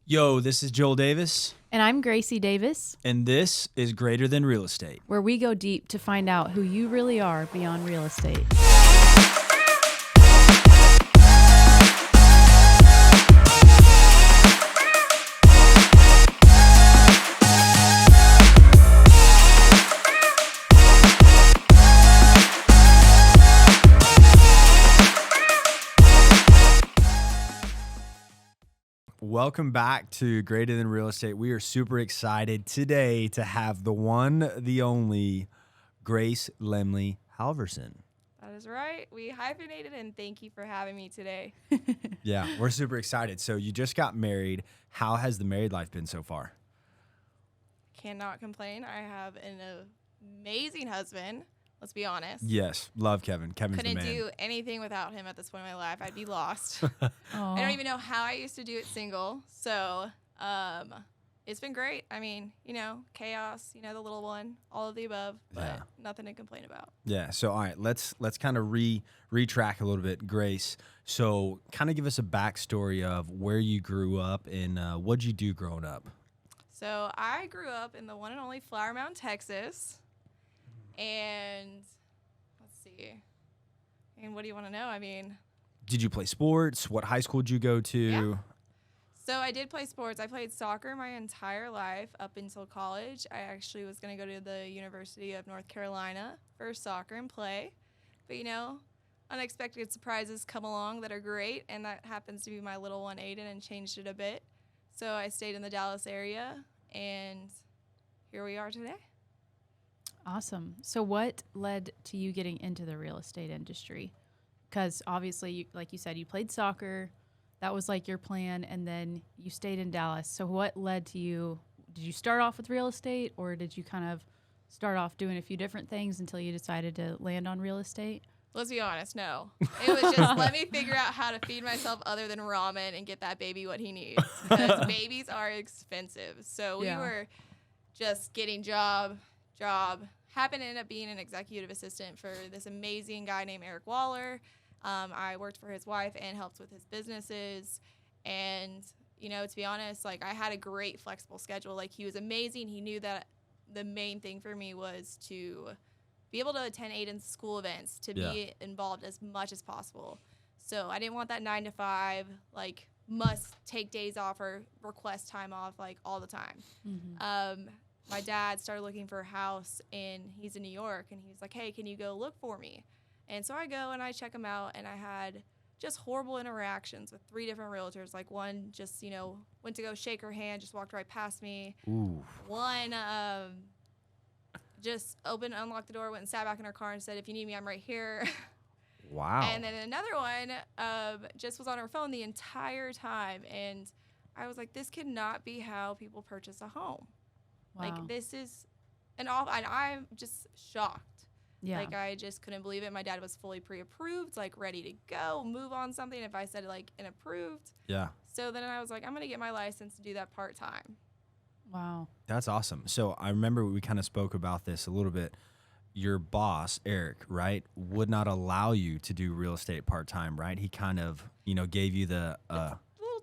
Yo, this is Joel Davis, And I'm Gracie Davis, and this is Greater Than Real Estate. where we go deep to find out who you really are beyond real estate. Welcome back to Greater Than Real Estate. We are super excited today to have the one, the only, Grace Lemle Halverson. That is right. We hyphenated, and thank you for having me today. Yeah, we're super excited. So you just got married. How has the married life been so far? Cannot complain. I have an amazing husband. Let's be honest. Yes, love Kevin. Kevin's Couldn't the man. do anything without him at this point in my life. I'd be lost. I don't even know how I used to do it single. So it's been great. I mean, chaos, the little one, all of the above, but nothing to complain about. Yeah. So, all right, let's kind of retrack a little bit, Grace. So kind of give us a backstory of where you grew up and what'd you do growing up? So I grew up in the one and only Flower Mound, Texas. And let's see. And what do you want to know? I mean, Did you play sports? What high school did you go to? Yeah. So I did play sports. I played soccer my entire life up until college. I actually was going to go to the University of North Carolina for soccer and play. But, unexpected surprises come along that are great, and that happens to be my little one, Aiden, and changed it a bit. So I stayed in the Dallas area, and here we are today. Awesome. So what led to you getting into the real estate industry? Because obviously, like you said, you played soccer. That was like your plan, and then you stayed in Dallas. So what led to you? Did you start off with real estate, or did you kind of start off doing a few different things until you decided to land on real estate? Let's be honest, no. It was just let me figure out how to feed myself other than ramen and get that baby what he needs. Because babies are expensive. So we were just getting job. Happened to end up being an executive assistant for this amazing guy named Eric Waller. I worked for his wife and helped with his businesses. And, to be honest, I had a great flexible schedule. He was amazing. He knew that the main thing for me was to be able to attend Aiden's school events, to be involved as much as possible. So I didn't want that 9 to 5, must take days off or request time off, all the time. Mm-hmm. My dad started looking for a house, and he's in New York, and he's like, hey, can you go look for me? And so I go, and I check him out, and I had just horrible interactions with 3 different realtors. One just, went to go shake her hand, just walked right past me. Ooh. One just unlocked the door, went and sat back in her car and said, if you need me, I'm right here. Wow. And then another one just was on her phone the entire time, and I was like, this cannot be how people purchase a home. Wow. This is and I'm just shocked. Yeah. I just couldn't believe it. My dad was fully pre-approved, ready to go, move on something if I said, an approved. Yeah. So then I was like, I'm going to get my license to do that part-time. Wow. That's awesome. So I remember we kind of spoke about this a little bit. Your boss, Eric, right, would not allow you to do real estate part-time, right? He kind of, gave you the...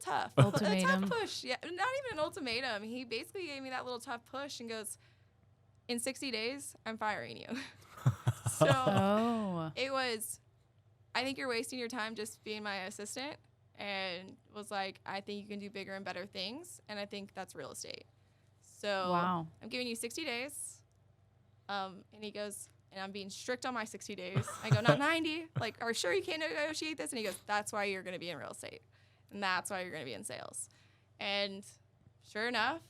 Tough. Ultimatum. A tough push. Yeah, not even an ultimatum. He basically gave me that little tough push and goes, in 60 days, I'm firing you. So it was, I think you're wasting your time just being my assistant, and was like, I think you can do bigger and better things, and I think that's real estate. So wow. I'm giving you 60 days. And he goes, and I'm being strict on my 60 days. I go, not 90. Are sure you can't negotiate this? And he goes, that's why you're going to be in real estate. And that's why you're going to be in sales. And sure enough,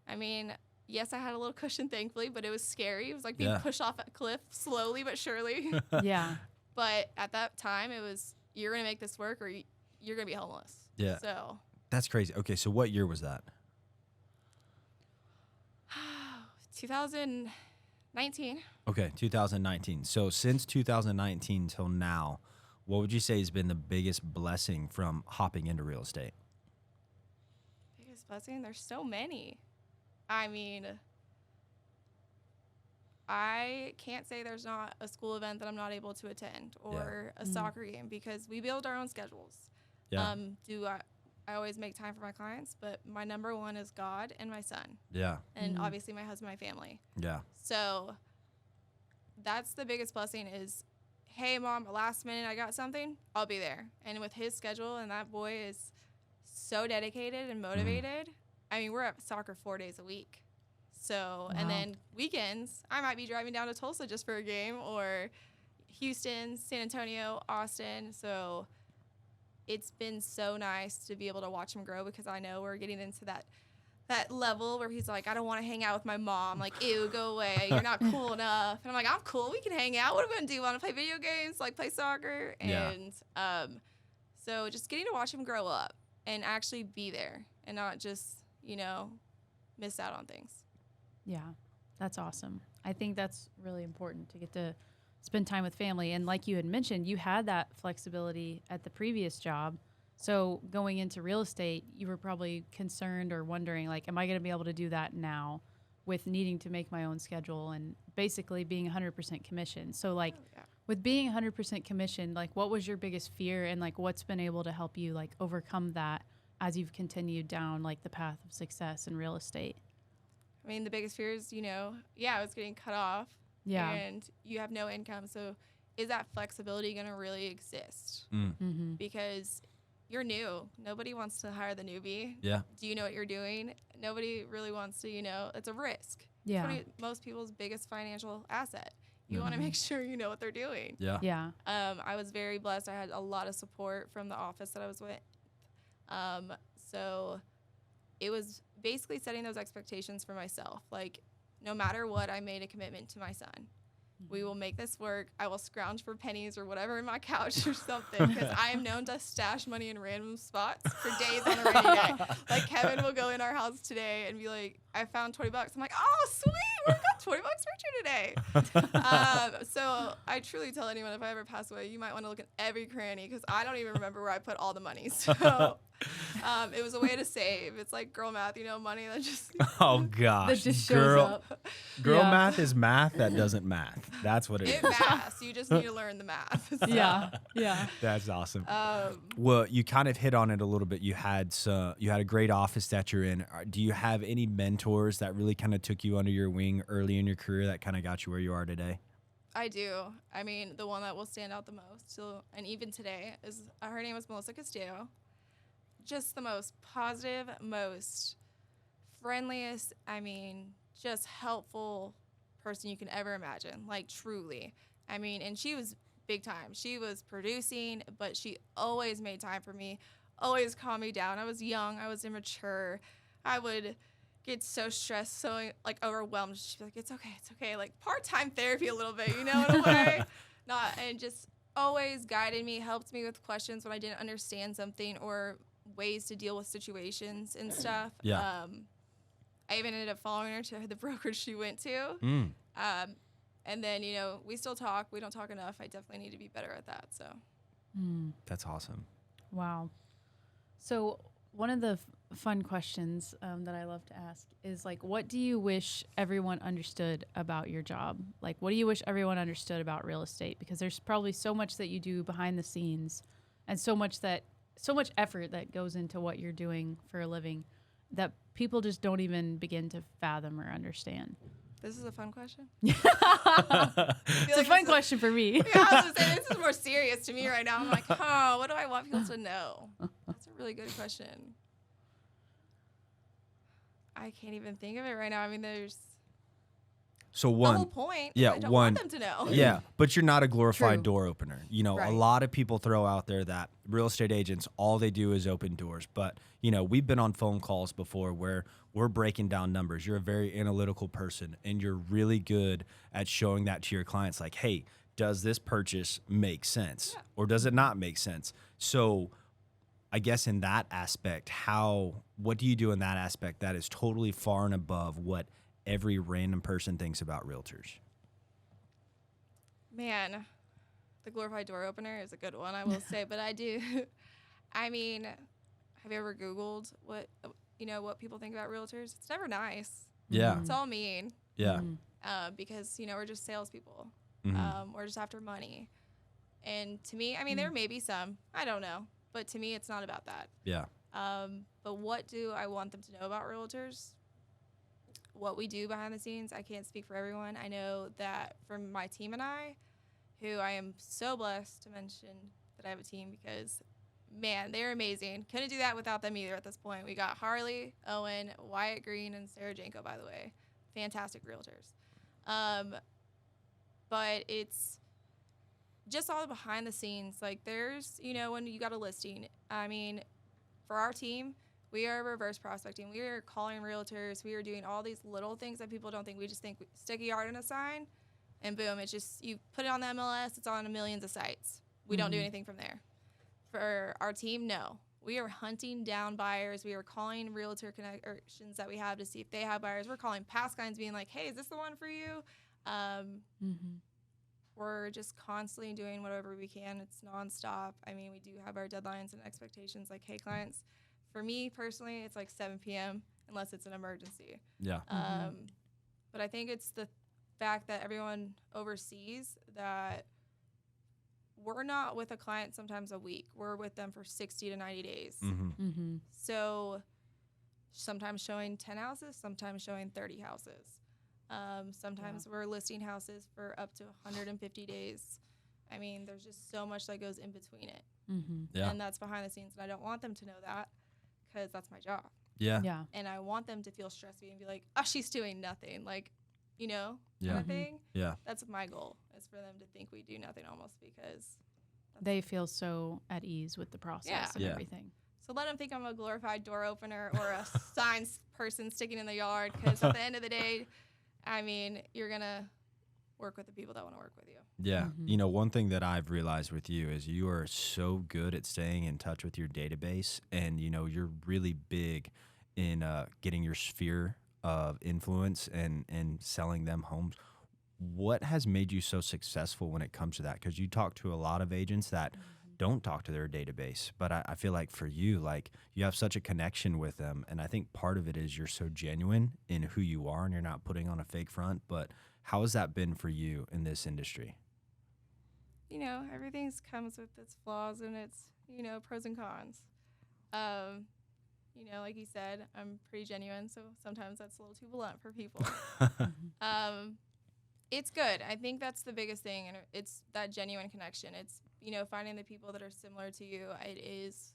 I mean, yes, I had a little cushion, thankfully, but it was scary. It was like being pushed off a cliff slowly but surely. Yeah. But at that time, it was, you're going to make this work or you're going to be homeless. Yeah. So That's crazy. Okay, so what year was that? 2019. Okay, 2019. So since 2019 till now, what would you say has been the biggest blessing from hopping into real estate? Biggest blessing? There's so many. I mean, I can't say there's not a school event that I'm not able to attend or a soccer game because we build our own schedules. Yeah. I always make time for my clients, but my number one is God and my son. Yeah. And obviously my husband, my family. Yeah. So that's the biggest blessing is, hey, Mom, last minute I got something, I'll be there. And with his schedule, and that boy is so dedicated and motivated. I mean, we're at soccer 4 days a week. So, and then weekends, I might be driving down to Tulsa just for a game, or Houston, San Antonio, Austin. So it's been so nice to be able to watch him grow, because I know we're getting into that level where he's like, I don't want to hang out with my mom. Like, ew, go away. You're not cool enough. And I'm like, I'm cool. We can hang out. What are we going to do? Want to play video games? Like, play soccer? And so just getting to watch him grow up and actually be there and not just, you know, miss out on things. Yeah, that's awesome. I think that's really important to get to spend time with family. And like you had mentioned, you had that flexibility at the previous job. So going into real estate, you were probably concerned or wondering, like, am I going to be able to do that now with needing to make my own schedule and basically being 100% commission? So, like, with being 100% commission, like, what was your biggest fear, and, like, what's been able to help you, like, overcome that as you've continued down, like, the path of success in real estate? I mean, the biggest fear is, you know, I was getting cut off. Yeah. And you have no income. So is that flexibility going to really exist? Because you're new. Nobody wants to hire the newbie. Yeah. Do you know what you're doing? Nobody really wants to, you know, it's a risk. Yeah. It's most people's biggest financial asset. You want to make sure you know what they're doing. Yeah. Yeah. I was very blessed. I had a lot of support from the office that I was with. So it was basically setting those expectations for myself. Like, no matter what, I made a commitment to my son. We will make this work. I will scrounge for pennies or whatever in my couch or something, because I am known to stash money in random spots for days on a rainy day. Like, Kevin will go in our house today and be like, I found $20. I'm like, oh, sweet, we got $20 for you today. So I truly tell anyone, if I ever pass away, you might want to look at every cranny, because I don't even remember where I put all the money. So it was a way to save. It's like girl math, you know, money that just Oh gosh. That just shows up. Girl Yeah. math is math that doesn't math. That's what it it is. maths. You just need to learn the math. So, Yeah. Yeah. That's awesome. Um, Well, you kind of hit on it a little bit. You had a great office that you're in. Do you have any mentors that really kind of took you under your wing early in your career that kind of got you where you are today? I do. I mean, the one that will stand out the most, and even today, is her name was Melissa Castillo. Just the most positive, most friendliest, I mean, just helpful person you can ever imagine. Like, truly. I mean, and she was big time. She was producing, but she always made time for me, always calmed me down. I was young. I was immature. I would get so stressed, so, like, overwhelmed. She'd be like, it's okay. Like, part-time therapy a little bit, you know, in a way. And just always guided me, helped me with questions when I didn't understand something, or ways to deal with situations and stuff. Yeah. I even ended up following her to the brokerage she went to. And then, you know, we still talk. We don't talk enough. I definitely need to be better at that. So That's awesome. Wow. So one of the fun questions that I love to ask is, like, what do you wish everyone understood about your job? Like, what do you wish everyone understood about real estate? Because there's probably so much that you do behind the scenes, and so much effort that goes into what you're doing for a living that people just don't even begin to fathom or understand. this is a fun question. It's a fun question for me. Yeah, I was going to say, this is more serious to me right now. I'm like, what do I want people to know? That's a really good question. I can't even think of it right now. I mean, there's So the one, whole point. yeah, I don't one- want them to know. yeah, but you're not a glorified True. door opener. You know, a Right. lot of people throw out there that real estate agents, all they do is open doors. But, you know, we've been on phone calls before where we're breaking down numbers. You're a very analytical person, and you're really good at showing that to your clients. Like, hey, does this purchase make sense, or does it not make sense? So I guess in that aspect, what do you do in that aspect that is totally far and above what every random person thinks about realtors? Man, the glorified door opener is a good one, I will say. But I do. I mean, have you ever Googled what people think about realtors? It's never nice. Yeah. It's all mean. Yeah. Because, you know, we're just salespeople. Mhm. We're just after money. And to me, I mean, there may be some. I don't know. But to me, it's not about that. Yeah. But what do I want them to know about realtors? What we do behind the scenes, I can't speak for everyone. I know that for my team and I, who I am so blessed to mention that I have a team because, man, they're amazing. Couldn't do that without them either at this point. We got Harley, Owen, Wyatt Green, and Sarah Janko, by the way. Fantastic realtors. But it's just all behind the scenes. Like, there's, when you got a listing, I mean, for our team, we are reverse prospecting. We are calling realtors. We are doing all these little things that people don't think. We just think we stick a yard in a sign, and boom, it's just, you put it on the MLS, it's on millions of sites. We don't do anything from there. For our team, no. We are hunting down buyers. We are calling realtor connections that we have to see if they have buyers. We're calling past clients being like, hey, is this the one for you? We're just constantly doing whatever we can. It's nonstop. I mean, we do have our deadlines and expectations. Like, hey, clients, for me personally, it's like 7 p.m. unless it's an emergency. Yeah. But I think it's the fact that everyone oversees that we're not with a client sometimes a week. We're with them for 60 to 90 days. So sometimes showing 10 houses, sometimes showing 30 houses. Sometimes we're listing houses for up to 150 days. I mean, there's just so much that goes in between it. Yeah. And that's behind the scenes. And I don't want them to know that because that's my job. Yeah. And I want them to feel stressed and be like, oh, she's doing nothing. Like, kind of thing. Yeah. That's my goal, is for them to think we do nothing almost because they feel so at ease with the process and everything. So let them think I'm a glorified door opener or a signs person sticking in the yard, because at the end of the day, I mean, you're going to work with the people that want to work with you. Yeah. One thing that I've realized with you is you are so good at staying in touch with your database, and, you're really big in getting your sphere of influence and selling them homes. What has made you so successful when it comes to that? Because you talk to a lot of agents that don't talk to their database, but I feel like for you, like, you have such a connection with them, and I think part of it is you're so genuine in who you are and you're not putting on a fake front. But how has that been for you in this industry? Everything comes with its flaws and its, pros and cons. Like you said, I'm pretty genuine, so sometimes that's a little too blunt for people. It's good. I think that's the biggest thing, and it's that genuine connection. It's, finding the people that are similar to you. It is,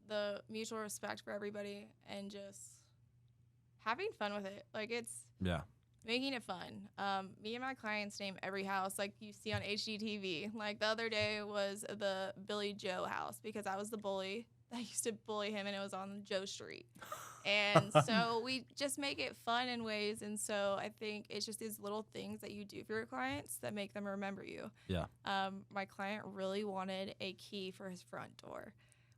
the mutual respect for everybody and just having fun with it. Like, it's making it fun. Me and my clients name every house like you see on HGTV. Like, the other day was the Billy Joe house because I was the bully. I used to bully him, and it was on Joe Street. And so we just make it fun in ways. And so I think it's just these little things that you do for your clients that make them remember you. Yeah. My client really wanted a key for his front door,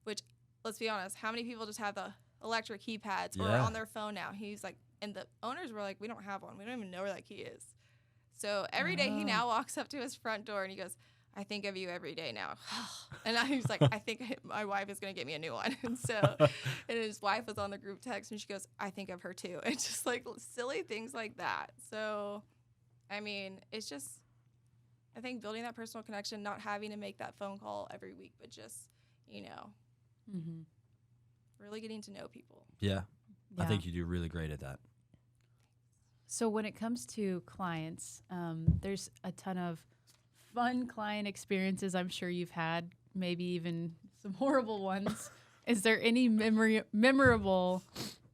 which, let's be honest, how many people just have the electric keypads or on their phone now? He's like, and the owners were like, we don't have one. We don't even know where that key is. So every day he now walks up to his front door and he goes, I think of you every day now. And I was like, I think my wife is going to get me a new one. And so, and his wife was on the group text and she goes, I think of her too. And just like silly things like that. So, I mean, it's just, I think building that personal connection, not having to make that phone call every week, but just, really getting to know people. Yeah. I think you do really great at that. So when it comes to clients, there's a ton of fun client experiences I'm sure you've had, maybe even some horrible ones. Is there any memorable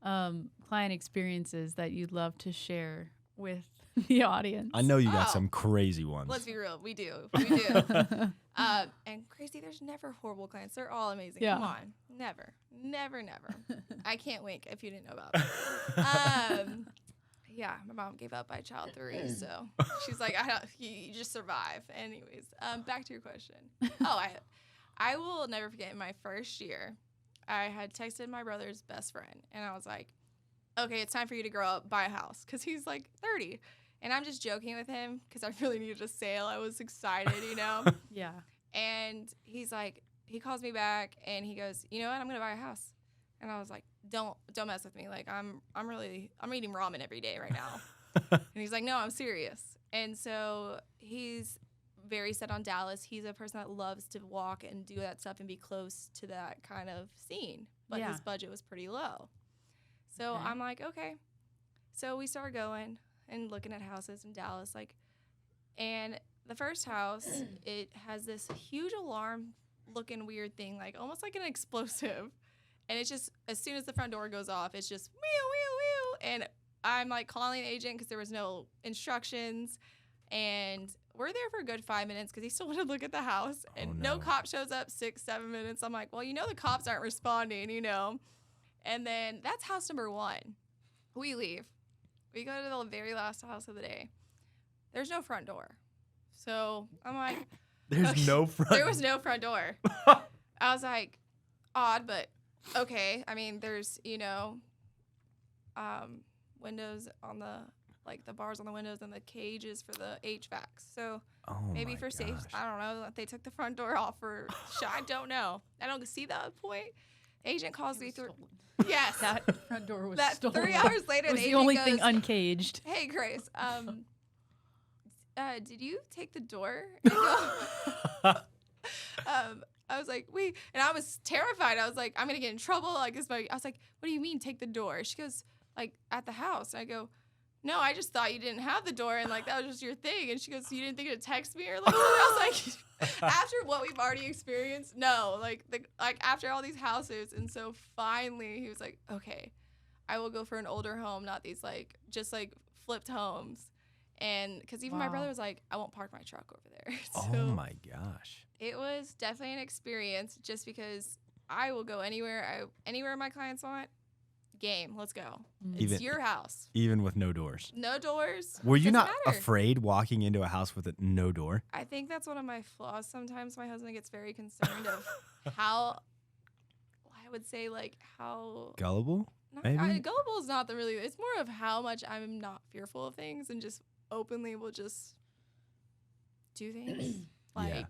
client experiences that you'd love to share with the audience? I know you got some crazy ones. Let's be real. We do. And crazy, there's never horrible clients. They're all amazing. Yeah. Come on. Never. I can't wink if you didn't know about it. Yeah, my mom gave up by child 3, so she's like, you just survive. Anyways, back to your question. I will never forget in my first year, I had texted my brother's best friend, and I was like, okay, it's time for you to grow up, buy a house, because he's like 30. And I'm just joking with him because I really needed a sale. I was excited, Yeah. And he's like, he calls me back, and he goes, you know what, I'm going to buy a house. And I was like, don't mess with me. Like, I'm eating ramen every day right now. And he's like, no, I'm serious. And so he's very set on Dallas. He's a person that loves to walk and do that stuff and be close to that kind of scene. But his budget was pretty low. So I'm like, okay. So we started going and looking at houses in Dallas, and the first house, it has this huge alarm looking weird thing, like almost like an explosive. And it's just, as soon as the front door goes off, it's just wheel, wheel, wheel. And I'm like calling the agent because there was no instructions. And we're there for a good 5 minutes because he still wanted to look at the house. And no cop shows up 6-7 minutes. I'm like, well, the cops aren't responding, And then that's house number 1. We leave. We go to the very last house of the day. There's no front door. So I'm like, There's no front. There was no front door. I was like, odd, but okay. I mean, there's, windows on the bars on the windows and the cages for the HVAC. So maybe for safety, I don't know. They took the front door off for I don't know. I don't see that point. Agent calls me through. Yes. That front door was that stolen. 3 hours later, It was the the agent only goes, thing uncaged. Hey, Grace, did you take the door? I was like, wait. And I was terrified. I was like, I'm going to get in trouble. I was like, what do you mean take the door? She goes, at the house. And I go, no, I just thought you didn't have the door. And that was just your thing. And she goes, you didn't think to text me or something? I was like, after what we've already experienced, no, after all these houses. And so finally he was like, okay, I will go for an older home, not these just flipped homes. And because even my brother was like, I won't park my truck over there. So Oh my gosh. it was definitely an experience just because I will go anywhere my clients want. Game, let's go. It's your house. Even with no doors. No doors. Were you not matter. afraid walking into a house with no door? I think that's one of my flaws. Sometimes my husband gets very concerned of how, I would say, how Gullible? Maybe? gullible is not it's more of how much I'm not fearful of things and just openly will just do things. I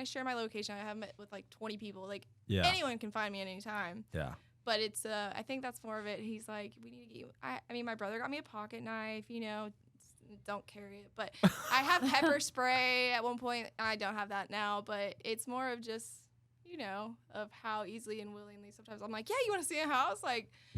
share my location. I have met with 20 people. Anyone can find me at any time. Yeah. But it's, I think that's more of it. He's like, we need to get you. My brother got me a pocket knife, don't carry it. But I have pepper spray at one point. I don't have that now. But it's more of just, of how easily and willingly sometimes I'm like, yeah, you want to see a house?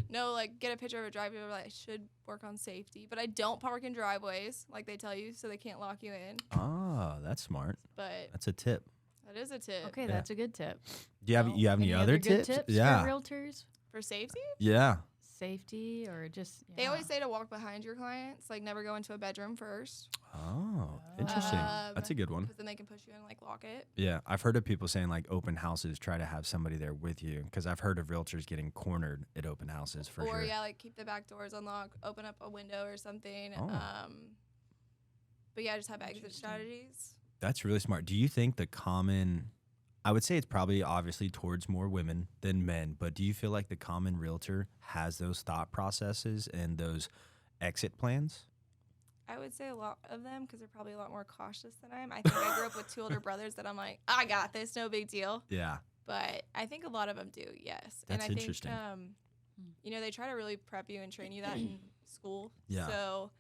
No, get a picture of a driveway. I should work on safety. But I don't park in driveways, like they tell you, so they can't lock you in. Oh, that's smart. But that's a tip. That is a tip. Okay, that's a good tip. Do you have any other good tips? For realtors? For safety? Yeah. Safety or just They always say to walk behind your clients, never go into a bedroom first. Oh, interesting. That's a good one. Because then they can push you in and lock it. Yeah, I've heard of people saying open houses, try to have somebody there with you. Because I've heard of realtors getting cornered at open houses for sure. Or keep the back doors unlocked, open up a window or something. Oh. But yeah, just have exit strategies. That's really smart. Do you think I would say it's probably obviously towards more women than men, but do you feel like the common realtor has those thought processes and those exit plans? I would say a lot of them because they're probably a lot more cautious than I am. I think I grew up with 2 older brothers that I'm like, I got this, no big deal. Yeah. But I think a lot of them do, yes. That's and I interesting. think, they try to really prep you and train you that in school. Yeah. So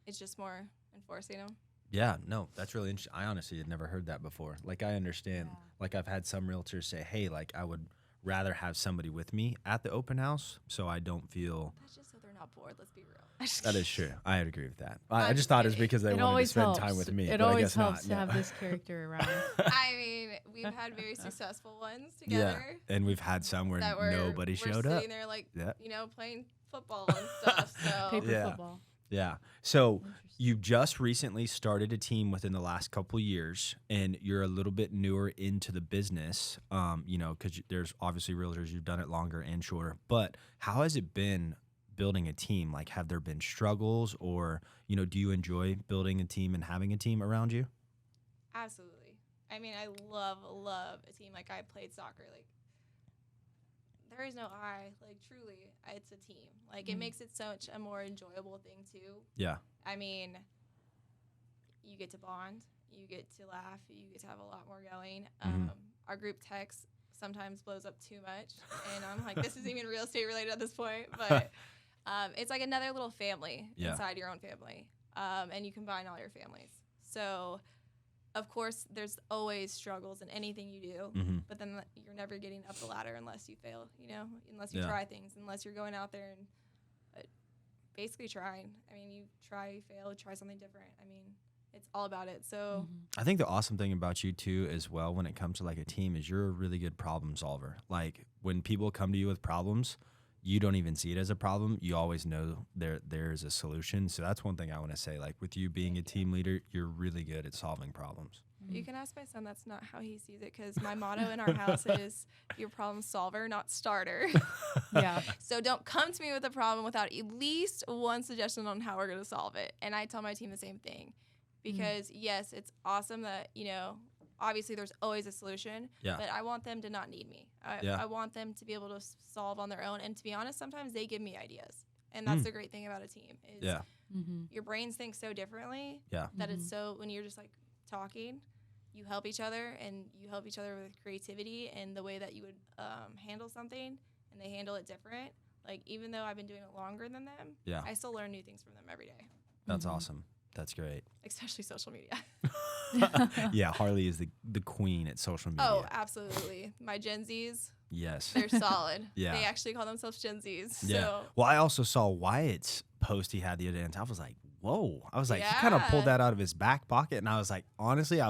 it's just more enforcing them. Yeah, no, that's really interesting. I honestly had never heard that before. I understand. I've had some realtors say, hey, I would rather have somebody with me at the open house so I don't feel. That's just so they're not bored, let's be real. That is true. I agree with that. I just thought it's because they wanted to spend time with me. It but I always guess helps not. to have this character around. We've had very successful ones together. Yeah, and we've had some where nobody showed up. Sitting there playing football and stuff. So Paper football. Yeah. So you just recently started a team within the last couple of years, and you're a little bit newer into the business, because there's obviously realtors who've done it longer and shorter. But how has it been building a team? Have there been struggles, or, do you enjoy building a team and having a team around you? Absolutely. I love a team. I played soccer. There is no truly, it's a team. It makes it such a more enjoyable thing, too. Yeah. You get to bond. You get to laugh. You get to have a lot more going. Our group text sometimes blows up too much. And I'm like, this isn't even real estate related at this point. But it's like another little family inside your own family. And you combine all your families. So, of course, there's always struggles in anything you do, Mm-hmm. but then you're never getting up the ladder unless you fail, unless you Yeah. try things, unless you're going out there and basically trying. I mean, you try, fail, try something different. I mean, it's all about it. So, I think the awesome thing about you too, as well, when it comes to like a team, is you're a really good problem solver. Like when people come to you with problems, you don't even see it as a problem. You always know there's a solution. So that's one thing I want to say. Like with you being a team leader, you're really good at solving problems. you can ask my son. That's not how he sees it, because my motto in our house is "Be a problem solver, not starter." Yeah. So don't come to me with a problem without at least one suggestion on how we're going to solve it. And I tell my team the same thing, because yes, it's awesome that, obviously there's always a solution, Yeah. but I want them to not need me. I want them to be able to solve on their own. And to be honest, sometimes they give me ideas. And that's the great thing about a team is Yeah. your brains think so differently Yeah. that it's so, when you're just like talking, you help each other, and you help each other with creativity and the way that you would handle something, and they handle it different. Like, even though I've been doing it longer than them, Yeah. I still learn new things from them every day, That's awesome. That's great. especially social media. Yeah, Harley is the queen at social media. Oh, absolutely. My Gen Zs, Yes. they're solid. Yeah. They actually call themselves Gen Zs. Yeah. So, Well, I also saw Wyatt's post he had the other day, and I was like, whoa. I was like, he kind of Yeah. pulled that out of his back pocket, and I was like, honestly,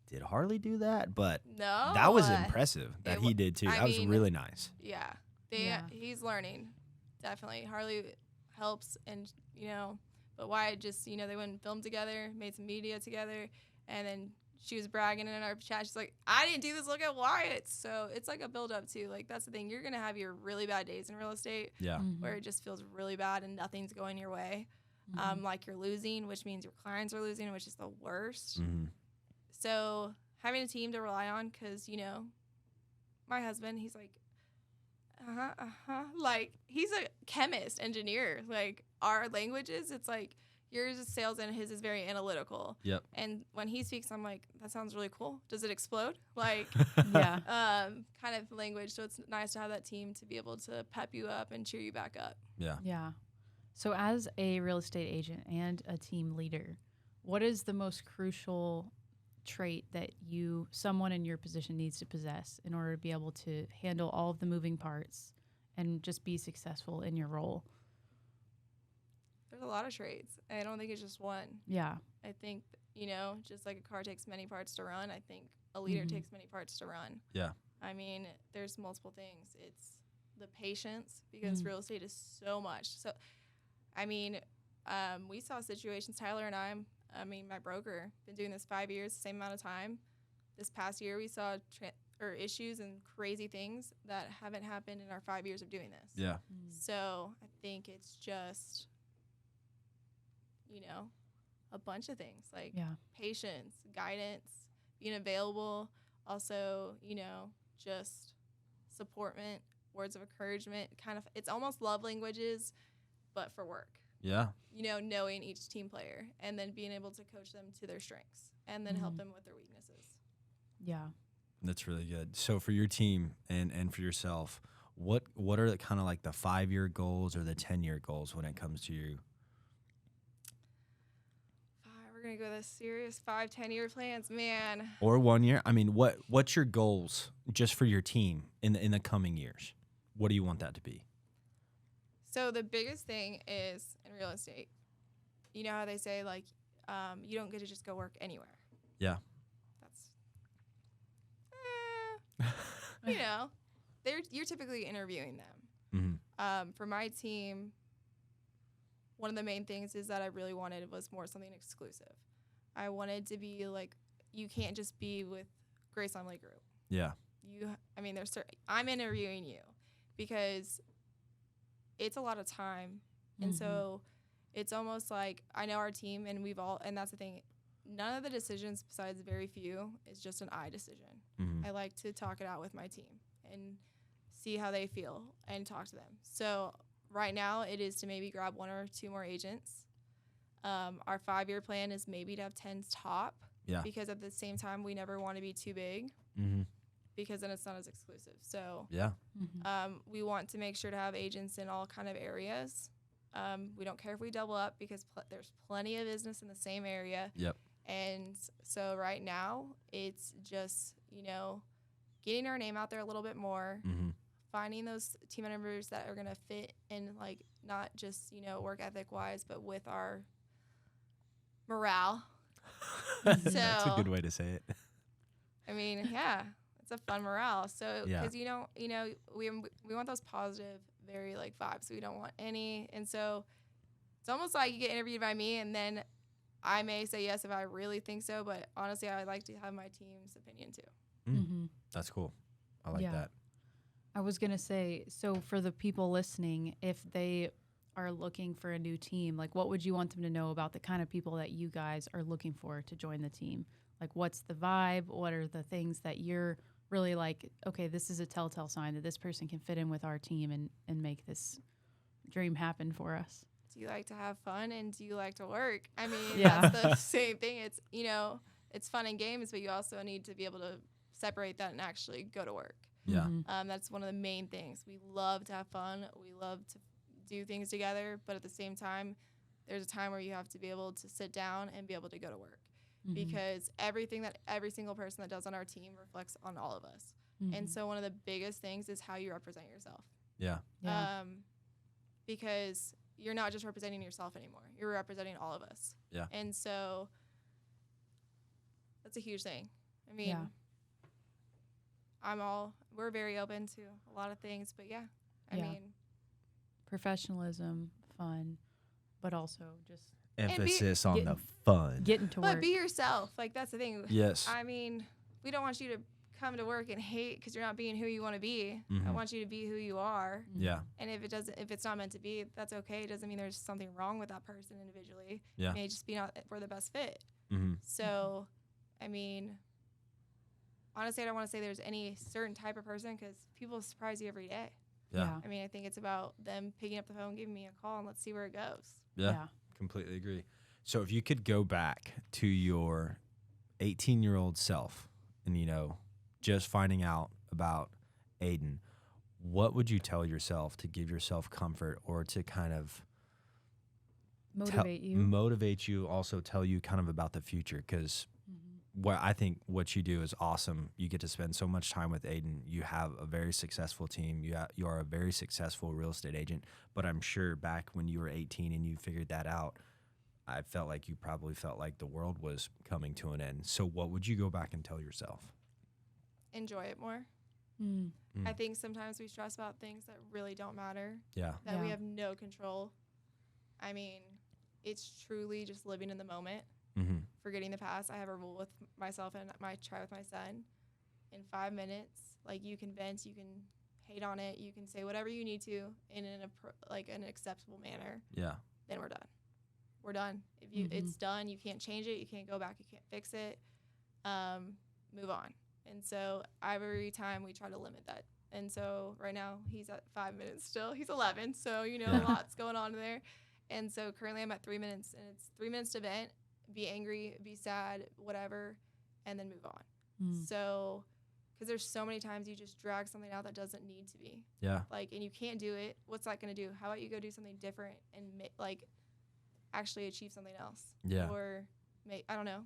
did Harley do that? But no. that was impressive that It he wa- did too. I That was mean, really nice. Yeah. Yeah. He's learning. Definitely. Harley helps, and, but Wyatt just, they went and filmed together, made some media together, and then she was bragging in our chat. She's like, I didn't do this. Look at Wyatt. So it's like a build up too. Like, that's the thing. You're going to have your really bad days in real estate Yeah. where it just feels really bad and nothing's going your way. Like you're losing, which means your clients are losing, which is the worst. Mm-hmm. So having a team to rely on, because, my husband, he's like, like, he's a chemist, engineer. Like, our languages, it's like yours is sales and his is very analytical. Yep. And when he speaks, I'm like, that sounds really cool. Does it explode? Like, Yeah. kind of language. So it's nice to have that team to be able to pep you up and cheer you back up. Yeah. Yeah. So as a real estate agent and a team leader, what is the most crucial trait that someone in your position needs to possess in order to be able to handle all of the moving parts and just be successful in your role? There's a lot of traits. I don't think it's just one. Yeah. I think, just like a car takes many parts to run, I think a leader takes many parts to run. Yeah. I mean, there's multiple things. It's the patience, because real estate is so much. So, I mean, we saw situations, Tyler and I mean, my broker, been doing this 5 years, the same amount of time. This past year, we saw issues and crazy things that haven't happened in our 5 years of doing this. Yeah. So I think it's just, a bunch of things like Yeah. patience, guidance, being available, also, just supportment, words of encouragement, kind of, it's almost love languages, but for work. Yeah. Knowing each team player and then being able to coach them to their strengths and then help them with their weaknesses. Yeah. That's really good. So for your team and for yourself, what are the kind of like the 5-year goals or the 10-year goals when it comes to you? We're going to go with serious 5-10-year plans, man. Or 1 year? I mean, what's your goals just for your team in the coming years? What do you want that to be? So the biggest thing is in real estate, you know how they say, like, you don't get to just go work anywhere. Yeah. That's, you're typically interviewing them. Mm-hmm. For my team, one of the main things is that I really wanted was more something exclusive. I wanted to be like, you can't just be with Grace Lemle Group. Yeah. I'm interviewing you because it's a lot of time. And so it's almost like I know our team and and that's the thing. None of the decisions besides very few is just an I decision. Mm-hmm. I like to talk it out with my team and see how they feel and talk to them. So right now it is to maybe grab 1 or 2 more agents. Our 5-year plan is maybe to have 10 top. Yeah. Because at the same time, we never want to be too big Mm-hmm. because then it's not as exclusive. So Yeah. we want to make sure to have agents in all kind of areas. We don't care if we double up because there's plenty of business in the same area. Yep. And so right now it's just, getting our name out there a little bit more, finding those team members that are going to fit in, like, not just, work ethic wise, but with our morale. That's a good way to say it. I mean, yeah, it's a fun morale. So, Yeah. because we want those positive, very like vibes. We don't want any, and so it's almost like you get interviewed by me, and then I may say yes if I really think so. But honestly, I like to have my team's opinion too. Mm-hmm. That's cool. I like Yeah. that. I was going to say, so for the people listening, if they are looking for a new team, like what would you want them to know about the kind of people that you guys are looking for to join the team? Like what's the vibe? What are the things that you're really like, okay, this is a telltale sign that this person can fit in with our team and make this dream happen for us? Do you like to have fun, and do you like to work? I mean, Yeah. that's the same thing. It's, it's fun and games, but you also need to be able to separate that and actually go to work. Yeah. Mhm. That's one of the main things. We love to have fun. We love to do things together, but at the same time, there's a time where you have to be able to sit down and be able to go to work, Mhm. because everything that every single person that does on our team reflects on all of us. And Mhm. so one of the biggest things is how you represent yourself. Yeah. Yeah. Because you're not just representing yourself anymore. You're representing all of us. Yeah. And so that's a huge thing. I mean, Yeah. we're very open to a lot of things, but yeah, I Yeah. mean, Professionalism, fun, but also just Emphasis on getting- the fun. getting to but work. be yourself. Like, that's the thing. Yes. I mean, we don't want you to come to work and hate because you're not being who you want to be. I Mhm. want you to be who you are. Yeah. And if it's not meant to be, that's okay. It doesn't mean there's something wrong with that person individually. Yeah. It may just be not we're the best fit. Mm-hmm. So, I mean, honestly, I don't want to say there's any certain type of person because people surprise you every day. Yeah. I mean, I think it's about them picking up the phone, giving me a call, and let's see where it goes. Yeah. Completely agree. So if you could go back to your 18-year-old self and, just finding out about Aiden, what would you tell yourself to give yourself comfort or to kind of Motivate you. also tell you kind of about the future? Because Mhm. I think what you do is awesome. You get to spend so much time with Aiden. You have a very successful team. You are a very successful real estate agent. But I'm sure back when you were 18 and you figured that out, I felt like you probably felt like the world was coming to an end. So what would you go back and tell yourself? Enjoy it more. Mm. I think sometimes we stress about things that really don't matter, Yeah. that we Yeah. have no control. I mean, it's truly just living in the moment, Mm-hmm. forgetting the past. I have a rule with myself, and I try with my son. In 5 minutes, like, you can vent, you can hate on it, you can say whatever you need to in an acceptable manner. Yeah. Then we're done. We're done. If it's done, you can't change it, you can't go back, you can't fix it. Move on. And so every time we try to limit that. And so right now he's at 5 minutes still. He's 11, so Yeah. a lot's going on there. And so currently I'm at 3 minutes, and it's 3 minutes to vent, be angry, be sad, whatever, and then move on. Mm. So, because there's so many times you just drag something out that doesn't need to be. Yeah. Like, and you can't do it. What's that going to do? How about you go do something different and actually achieve something else? Yeah. Or I don't know,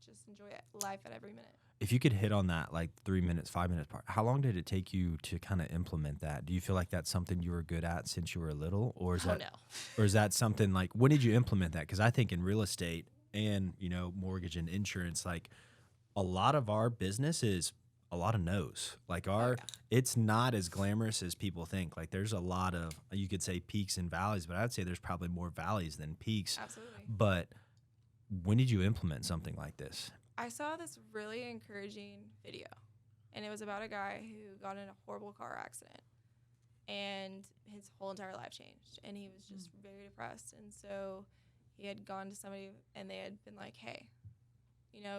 just enjoy life at every minute. If you could hit on that, like 3 minutes, 5 minutes part, how long did it take you to kind of implement that? Do you feel like that's something you were good at since you were little, or is that something like, when did you implement that? Because I think in real estate and, mortgage and insurance, like a lot of our business is a lot of no's. Like it's not as glamorous as people think. Like there's a lot of, you could say peaks and valleys, but I'd say there's probably more valleys than peaks. Absolutely. But when did you implement something like this? I saw this really encouraging video, and it was about a guy who got in a horrible car accident, and his whole entire life changed, and he was just very depressed. And so he had gone to somebody, and they had been like, hey,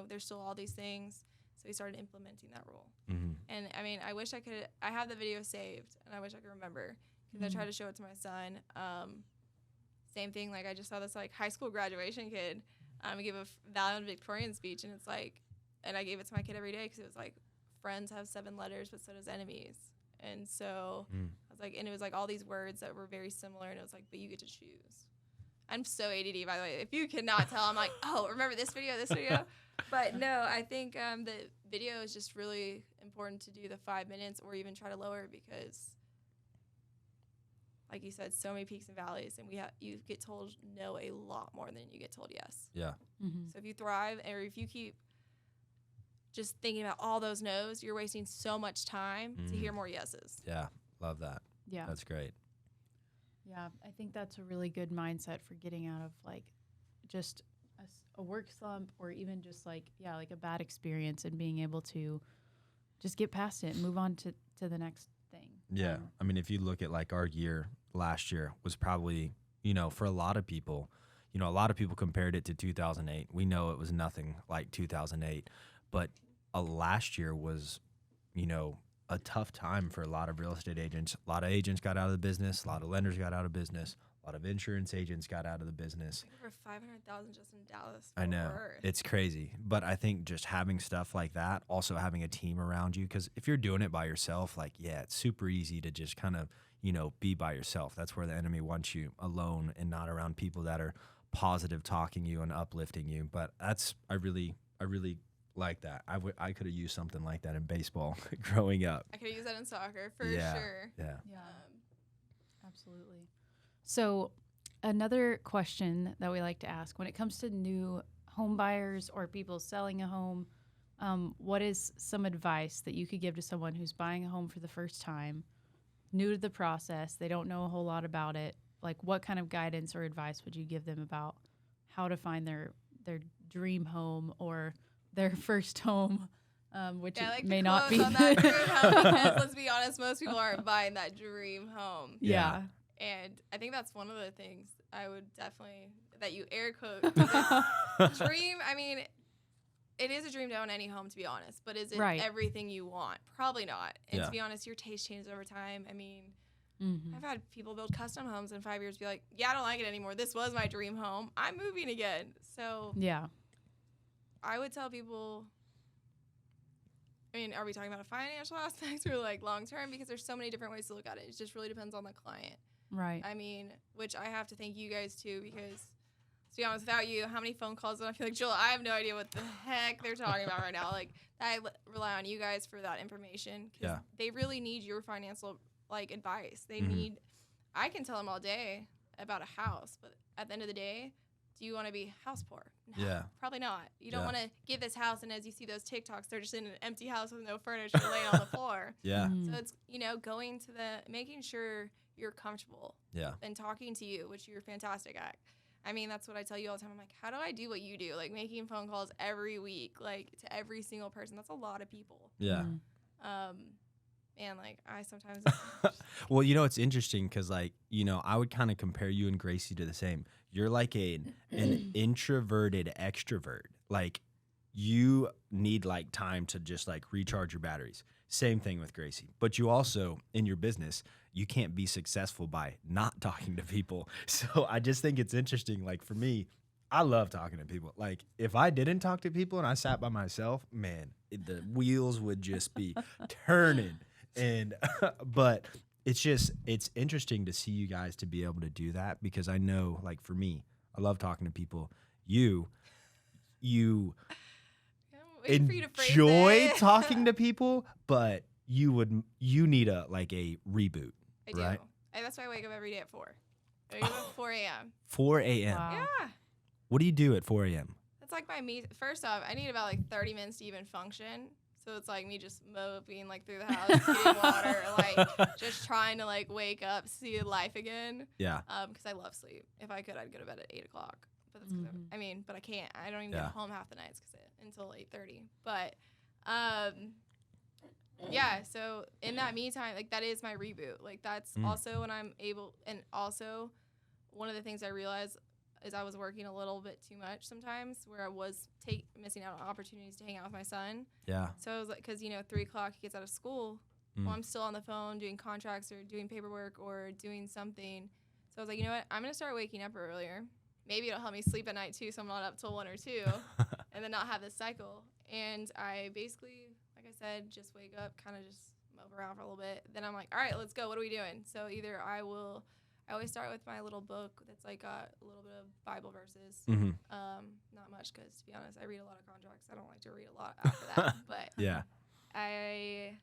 there's still all these things. So he started implementing that rule. Mm-hmm. And I mean, I have the video saved, and I wish I could remember, because I tried to show it to my son. Same thing, like I just saw this like high school graduation kid give a valedictorian speech, and it's like, and I gave it to my kid every day because it was like, friends have 7 letters, but so does enemies. And so I was like, and it was like all these words that were very similar, and it was like, but you get to choose. I'm so ADD, by the way. If you cannot tell, I'm like, oh, remember this video, this video. But no, I think the video is just really important to do the 5 minutes or even try to lower it because, like you said, so many peaks and valleys, and you get told no a lot more than you get told yes. Yeah. So if you thrive or if you keep just thinking about all those no's, you're wasting so much time to hear more yeses. Yeah. Love that. Yeah. That's great. Yeah, I think that's a really good mindset for getting out of like just a work slump or even just like a bad experience and being able to just get past it and move on to the next thing. Yeah. I mean, if you look at like our year last year was probably, for a lot of people, a lot of people compared it to 2008. We know it was nothing like 2008, but last year was, a tough time for a lot of real estate agents. A lot of agents got out of the business. A lot of lenders got out of business. A lot of insurance agents got out of the business. Over 500,000 just in Dallas. I know. It's crazy. But I think just having stuff like that, also having a team around you, because if you're doing it by yourself, like, it's super easy to just kind of, be by yourself. That's where the enemy wants you alone and not around people that are positive talking you and uplifting you. But I really like that. I could have used something like that in baseball growing up. I could have used that in soccer for Yeah. sure. Yeah. Absolutely. So another question that we like to ask when it comes to new home buyers or people selling a home, what is some advice that you could give to someone who's buying a home for the first time, new to the process, they don't know a whole lot about it? Like, what kind of guidance or advice would you give them about how to find their dream home or their first home, which may not be? On that dream home because let's be honest, most people aren't buying that dream home. Yeah. And I think that's one of the things I would definitely, that you air quote, dream. I mean, it is a dream to own any home, to be honest, but is it everything you want? Probably not. And to be honest, your taste changes over time. I mean, I've had people build custom homes in 5 years be like, I don't like it anymore. This was my dream home. I'm moving again. So I would tell people, I mean, are we talking about a financial aspect or like long term? Because there's so many different ways to look at it. It just really depends on the client. Right. I mean, which I have to thank you guys too, because to be honest, without you, how many phone calls do I feel like, Joel, I have no idea what the heck they're talking about right now. Like, I rely on you guys for that information because they really need your financial like advice. They need, I can tell them all day about a house, but at the end of the day, do you want to be house poor? No, probably not. You don't want to get this house, and as you see those TikToks, they're just in an empty house with no furniture laying on the floor. So it's, going to making sure you're comfortable. And talking to you, which you're fantastic at. I mean, that's what I tell you all the time. I'm like, how do I do what you do? Like making phone calls every week, like to every single person. That's a lot of people. And like I sometimes. Well, it's interesting because like, I would kind of compare you and Gracie to the same. You're like an introverted extrovert. Like you need like time to just like recharge your batteries. Same thing with Gracie. But you also, in your business, you can't be successful by not talking to people. So I just think it's interesting. Like for me, I love talking to people. Like if I didn't talk to people and I sat by myself, man, the wheels would just be turning. And but it's interesting to see you guys to be able to do that, because I know, like for me, I love talking to people. You enjoy talking to people, but you need a reboot. I do. Right? That's why I wake up every day at 4. I wake up at 4 a.m. 4 a.m. Wow. Yeah. What do you do at 4 a.m.? That's like my first off, I need about like 30 minutes to even function. So it's like me just moping like through the house, getting water, like just trying to like wake up, see life again. Yeah. Because I love sleep. If I could, I'd go to bed at 8 o'clock. But that's but I can't. I don't even get home half the nights until 8:30. But so in that meantime, like that is my reboot. Like that's also when I'm able, and also one of the things I realized is I was working a little bit too much sometimes, where I was missing out on opportunities to hang out with my son. Yeah. So I was like, because 3 o'clock he gets out of school, well, I'm still on the phone doing contracts or doing paperwork or doing something. So I was like, you know what, I'm gonna start waking up earlier. Maybe it'll help me sleep at night too, so I'm not up till 1 or 2, and then not have this cycle. And I basically, like I said, just wake up, kind of just mope around for a little bit. Then I'm like, all right, let's go. What are we doing? So either I I always start with my little book that's like got a little bit of Bible verses. Mm-hmm. Not much because, to be honest, I read a lot of contracts. I don't like to read a lot after that. But Yeah. I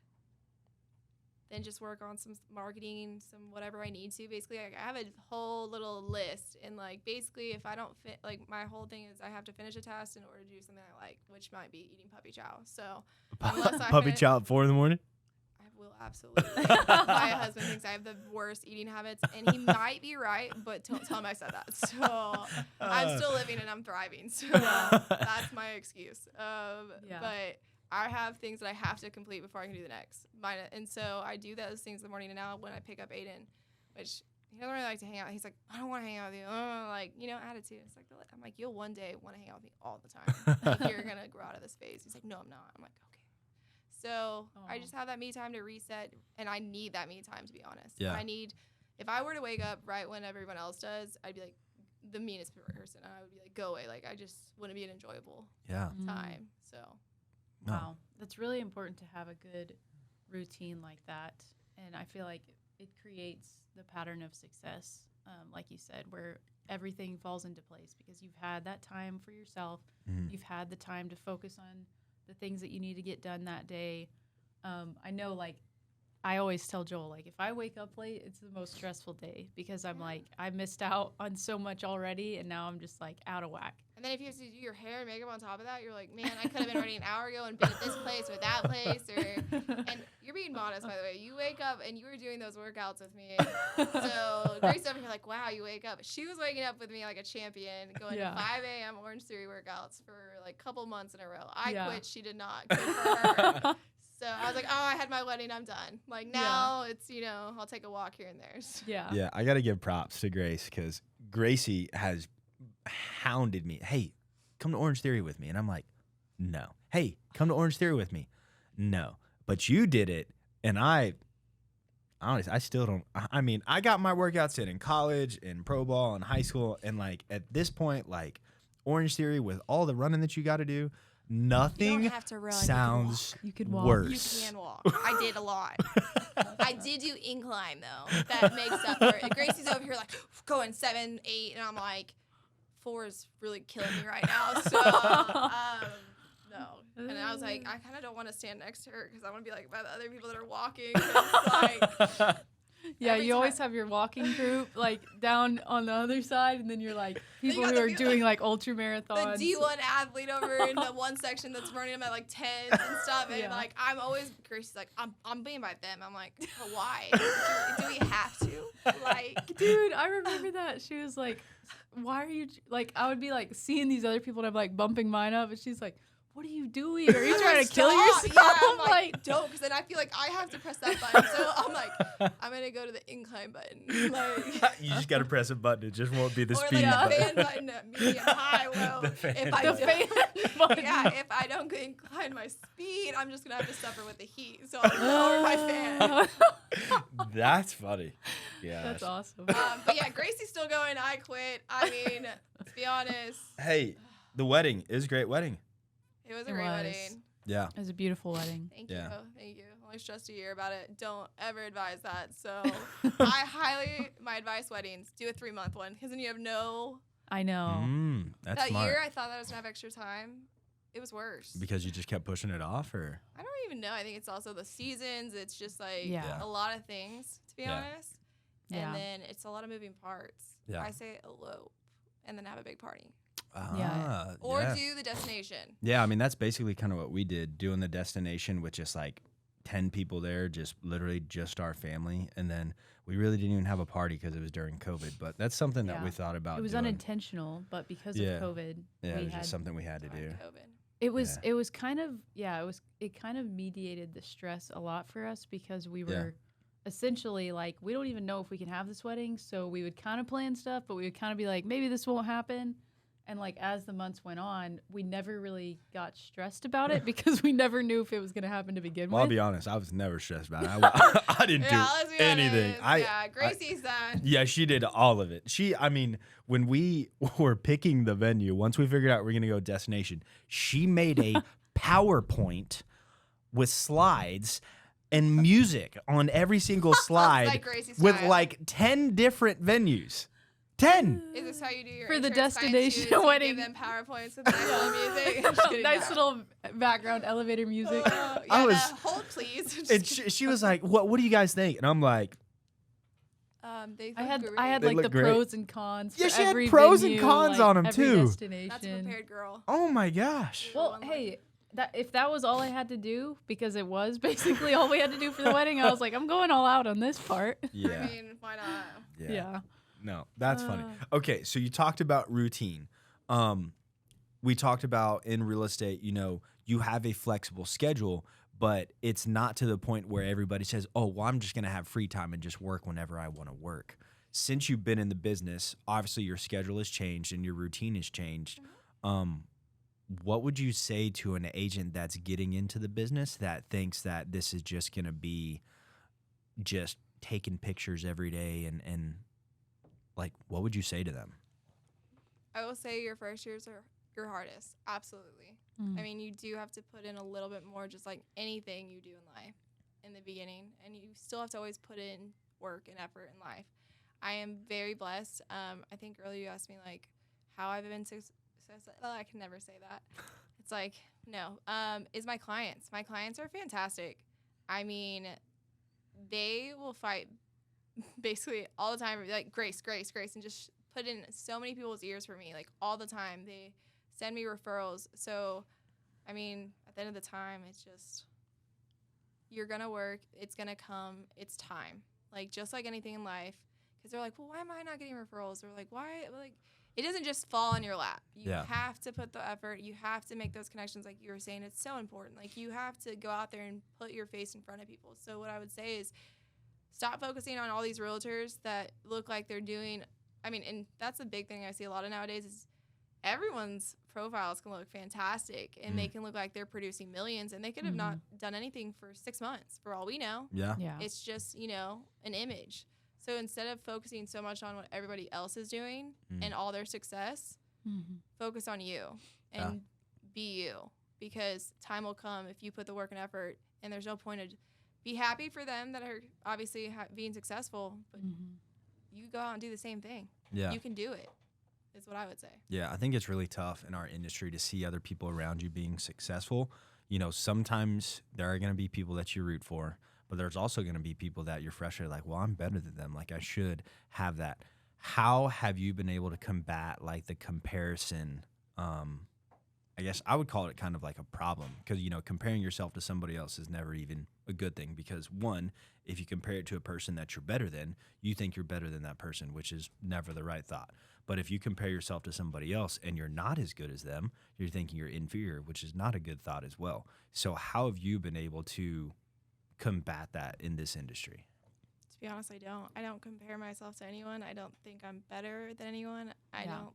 then just work on some marketing, some whatever I need to. Basically, I have a whole little list. And, like, basically, if I don't fit, like, my whole thing is I have to finish a task in order to do something I like, which might be eating puppy chow. So, unless I Puppy chow at 4 a.m. I will absolutely. My husband thinks I have the worst eating habits, and he might be right, but don't tell him I said that. So I'm still living and I'm thriving. So that's my excuse. But I have things that I have to complete before I can do the next. And so I do those things in the morning. And now when I pick up Aiden, which he doesn't really like to hang out, he's like, I don't want to hang out with you. Like, attitude. It's like, I'm like, you'll one day want to hang out with me all the time. Like, you're going to grow out of this phase. He's like, no, I'm not. I'm like, okay. So I just have that me time to reset, and I need that me time, to be honest. Yeah. If I were to wake up right when everyone else does, I'd be like the meanest person. I would be like, go away. Like, I just wouldn't be an enjoyable time. So. No. Wow. That's really important to have a good routine like that. And I feel like it creates the pattern of success, like you said, where everything falls into place because you've had that time for yourself. Mm-hmm. You've had the time to focus on the things that you need to get done that day. I know, like, I always tell Joel, like, if I wake up late, it's the most stressful day because I'm like, I missed out on so much already, and now I'm just, like, out of whack. And then if you have to do your hair and makeup on top of that, you're like, man, I could have been ready an hour ago and been at this place or that place. And you're being modest, by the way. You wake up and you were doing those workouts with me. So Grace over here like, wow, you wake up. She was waking up with me like a champion, going to 5 a.m. Orange Theory workouts for like a couple months in a row. I quit. She did not. Good for her. So I was like, oh, I had my wedding. I'm done. Like, now it's, I'll take a walk here and there. So. Yeah, I got to give props to Grace because Gracie has hounded me. Hey, come to Orange Theory with me. And I'm like, no. Hey, come to Orange Theory with me. No. But you did it. And I still don't. I mean, I got my workouts in college, in pro ball, in high school. And, like, at this point, like, Orange Theory with all the running that you got to do, nothing you don't have to run, sounds you can walk. worse. You can walk. I did a lot. I did do incline, though. That makes up for it. Gracie's over here, like, going 7, 8, and I'm like, 4 is really killing me right now. So, no. And I was like, I kind of don't want to stand next to her because I want to be like by the other people that are walking. It's like, yeah, you always have your walking group like down on the other side, and then you're like people who are doing like ultra marathons. The D1 athlete over in the one section that's running them at like 10s and stuff, and like I'm always Grace's like I'm being by them. I'm like, but why? Do we have to? Like, dude, I remember that she was like, why are you like? I would be like seeing these other people and I'm like bumping mine up, and she's like, what are you doing? Are you trying to kill yourself? Yeah, I'm like, don't, because then I feel like I have to press that button. So I'm like, I'm going to go to the incline button. Like, you just got to press a button. It just won't be the speed like button. fan button at medium high. Well, if I don't incline my speed, I'm just going to have to suffer with the heat. So I'll lower my fan. That's funny. Yeah. That's awesome. But yeah, Gracie's still going. I quit. I mean, to be honest. Hey, the wedding is a great wedding. It was a great wedding. Yeah. It was a beautiful wedding. Thank you. Thank you. Only stressed a year about it. Don't ever advise that. So my advice weddings, do a 3-month one because then you have no. I know. That's that smart. year I thought that I was going to have extra time. It was worse. Because you just kept pushing it off, or? I don't even know. I think it's also the seasons. It's just like Yeah. a lot of things, to be honest. Yeah. And then it's a lot of moving parts. Yeah. I say elope and then have a big party. Yeah. Or do the destination. Yeah, I mean, that's basically kind of what we did, doing the destination with just like 10 people there, just literally just our family. And then we really didn't even have a party because it was during COVID. But that's something that we thought about It was doing. unintentional, but because of COVID, it was just something we had to do. It was kind of it kind of mediated the stress a lot for us because we were essentially like, we don't even know if we can have this wedding, so we would kind of plan stuff, but we would kind of be like, maybe this won't happen. And like as the months went on, we never really got stressed about it because we never knew if it was going to happen to begin Well, I'll with. be honest, I was never stressed about it. I didn't do anything. Gracie's that. Yeah, she did all of it. I mean, when we were picking the venue, once we figured out we're going to go destination, she made a PowerPoint with slides and music on every single slide Like Gracie with style. like 10 different venues. 10. Is this how you do your For the insurance destination sign, too? wedding. You give them PowerPoints with nice little music. I'm just kidding, Nice no. little background elevator music. Yeah, I was- hold please. Just And kidding. she was like, what do you guys think? And I'm like, They I look had great. like the look great. pros and cons. Yeah, for she had every pros and venue, cons like, on 'em, every too. Destination. That's a prepared girl. oh my gosh. Well, One hey, if that was all I had to do, because it was basically all we had to do for the wedding, I was like, I'm going all out on this part. Yeah. I mean, why not? Yeah. No, that's funny. Okay, so you talked about routine. We talked about in real estate, you have a flexible schedule, but it's not to the point where everybody says, oh, well, I'm just going to have free time and just work whenever I want to work. Since you've been in the business, obviously your schedule has changed and your routine has changed. What would you say to an agent that's getting into the business that thinks that this is just going to be just taking pictures every day and like, what would you say to them? I will say your first years are your hardest. Absolutely. I mean, you do have to put in a little bit more, just like anything you do in life in the beginning. And you still have to always put in work and effort in life. I am very blessed. I think earlier you asked me, like, how I've been successful. Oh, I can never say that. It's like, no. Is my clients. My clients are fantastic. I mean, they will fight basically all the time, like, Grace, and just put in so many people's ears for me, like, all the time. They send me referrals. So, I mean, at the end of the time, it's just, you're going to work. It's going to come. It's time. Like, just like anything in life. Because they're like, well, why am I not getting referrals? Or like, why? Like, it doesn't just fall in your lap. You have to put the effort. You have to make those connections, like you were saying. It's so important. Like, you have to go out there and put your face in front of people. So what I would say is stop focusing on all these realtors that look like they're doing, I mean, and that's the big thing I see a lot of nowadays is everyone's profiles can look fantastic and they can look like they're producing millions and they could have not done anything for 6 months for all we know. Yeah. It's just, an image. So instead of focusing so much on what everybody else is doing and all their success, focus on you and be you, because time will come if you put the work and effort, and there's no point of be happy for them that are obviously being successful, but you go out and do the same thing. Yeah. You can do it, is what I would say. Yeah, I think it's really tough in our industry to see other people around you being successful. Sometimes there are going to be people that you root for, but there's also going to be people that you're frustrated, like, well, I'm better than them. Like, I should have that. How have you been able to combat, like, the comparison? I guess I would call it kind of like a problem because, comparing yourself to somebody else is never even a good thing because, one, if you compare it to a person that you're better than, you think you're better than that person, which is never the right thought. But if you compare yourself to somebody else and you're not as good as them, you're thinking you're inferior, which is not a good thought as well. So how have you been able to combat that in this industry? To be honest, I don't compare myself to anyone. I don't think I'm better than anyone. I don't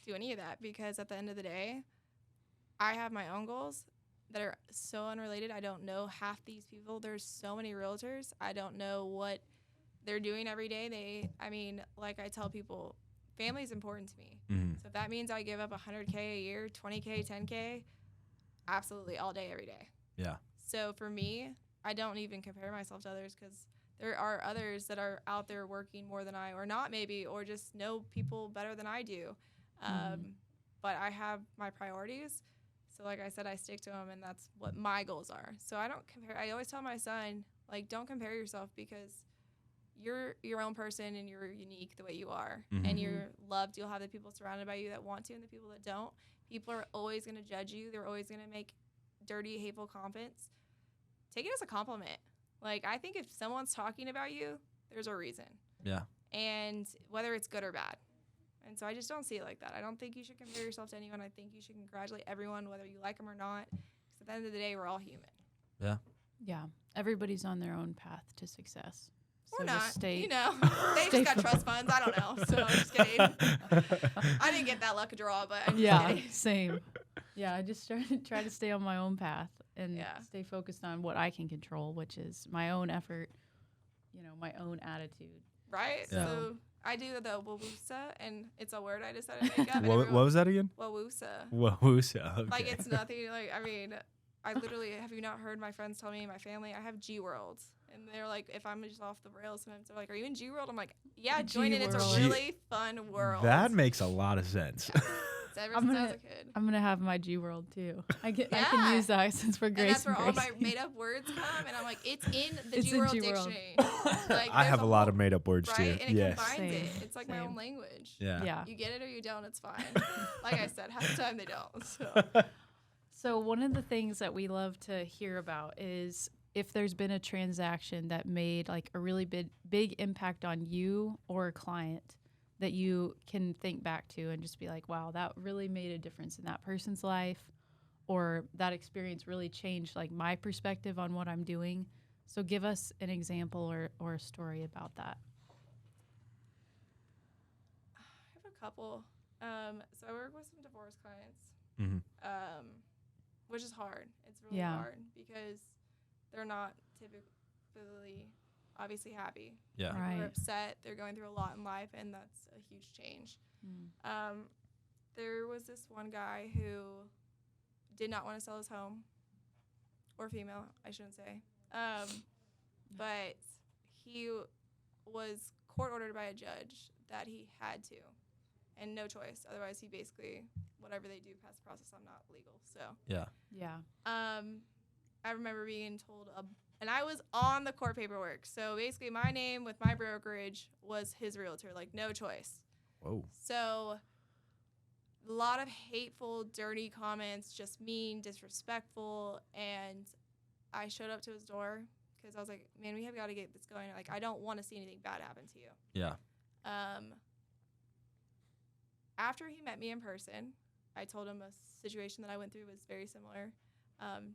do any of that because at the end of the day, I have my own goals that are so unrelated. I don't know half these people. There's so many realtors. I don't know what they're doing every day. Like I tell people, family is important to me. So if that means I give up $100K a year, $20K, $10K, absolutely all day, every day. Yeah. So for me, I don't even compare myself to others because there are others that are out there working more than I, or not maybe, or just know people better than I do. But I have my priorities. So like I said, I stick to them, and that's what my goals are. So I don't compare. I always tell my son, like, don't compare yourself because you're your own person and you're unique the way you are. And you're loved. You'll have the people surrounded by you that want to and the people that don't. People are always going to judge you. They're always going to make dirty, hateful comments. Take it as a compliment. Like, I think if someone's talking about you, there's a reason. Yeah. And whether it's good or bad. And so I just don't see it like that. I don't think you should compare yourself to anyone. I think you should congratulate everyone, whether you like them or not. Because at the end of the day, we're all human. Yeah. Yeah. Everybody's on their own path to success. Or So not. just stay, They just got trust funds. I don't know. So I'm just kidding. I didn't get that luck draw, but I'm just kidding. Same. Yeah, I just try to stay on my own path and stay focused on what I can control, which is my own effort, my own attitude. Right? Yeah. So I do the wawusa, and it's a word I decided to make up. What was that again? Wawusa. Wawusa. Okay. Like, it's nothing. Like, I literally, have you not heard my friends tell me, my family, I have G World. And they're like, if I'm just off the rails, sometimes they're like, are you in G World? I'm like, yeah, join in. It's a G-World. really fun world. That makes a lot of sense. Yeah. It's ever since I was a kid. I'm gonna have my G World too. I can Yeah. use that since we're Grace. And that's where all my Gracie. made up words come. And I'm like, it's in the It's G in World G-World. dictionary. Like, I there's have a lot of whole- made up words right? too. And it Yes. combines Same. it. It's like my Same. own language. Yeah. Yeah. You get it or you don't, it's fine. Like I said, half the time they don't. So. So one of the things that we love to hear about is if there's been a transaction that made like a really big impact on you or a client that you can think back to and just be like, wow, that really made a difference in that person's life, or that experience really changed like my perspective on what I'm doing. So give us an example or a story about that. I have a couple. So I work with some divorce clients, Mhm. which is hard. It's really Yeah. hard because they're not typically obviously happy. Yeah. Right. They're upset. They're going through a lot in life, and that's a huge change. There was this one guy who did not want to sell his home, or female, I shouldn't say. But he was court ordered by a judge that he had to, and no choice. Otherwise, he basically, whatever they do past the process, I'm not legal. So, Yeah. Yeah. I remember being told, and I was on the court paperwork. So basically, my name with my brokerage was his realtor, like no choice. Whoa. So a lot of hateful, dirty comments, just mean, disrespectful. And I showed up to his door because I was like, man, we have got to get this going. Like, I don't want to see anything bad happen to you. Yeah. After he met me in person, I told him a situation that I went through was very similar.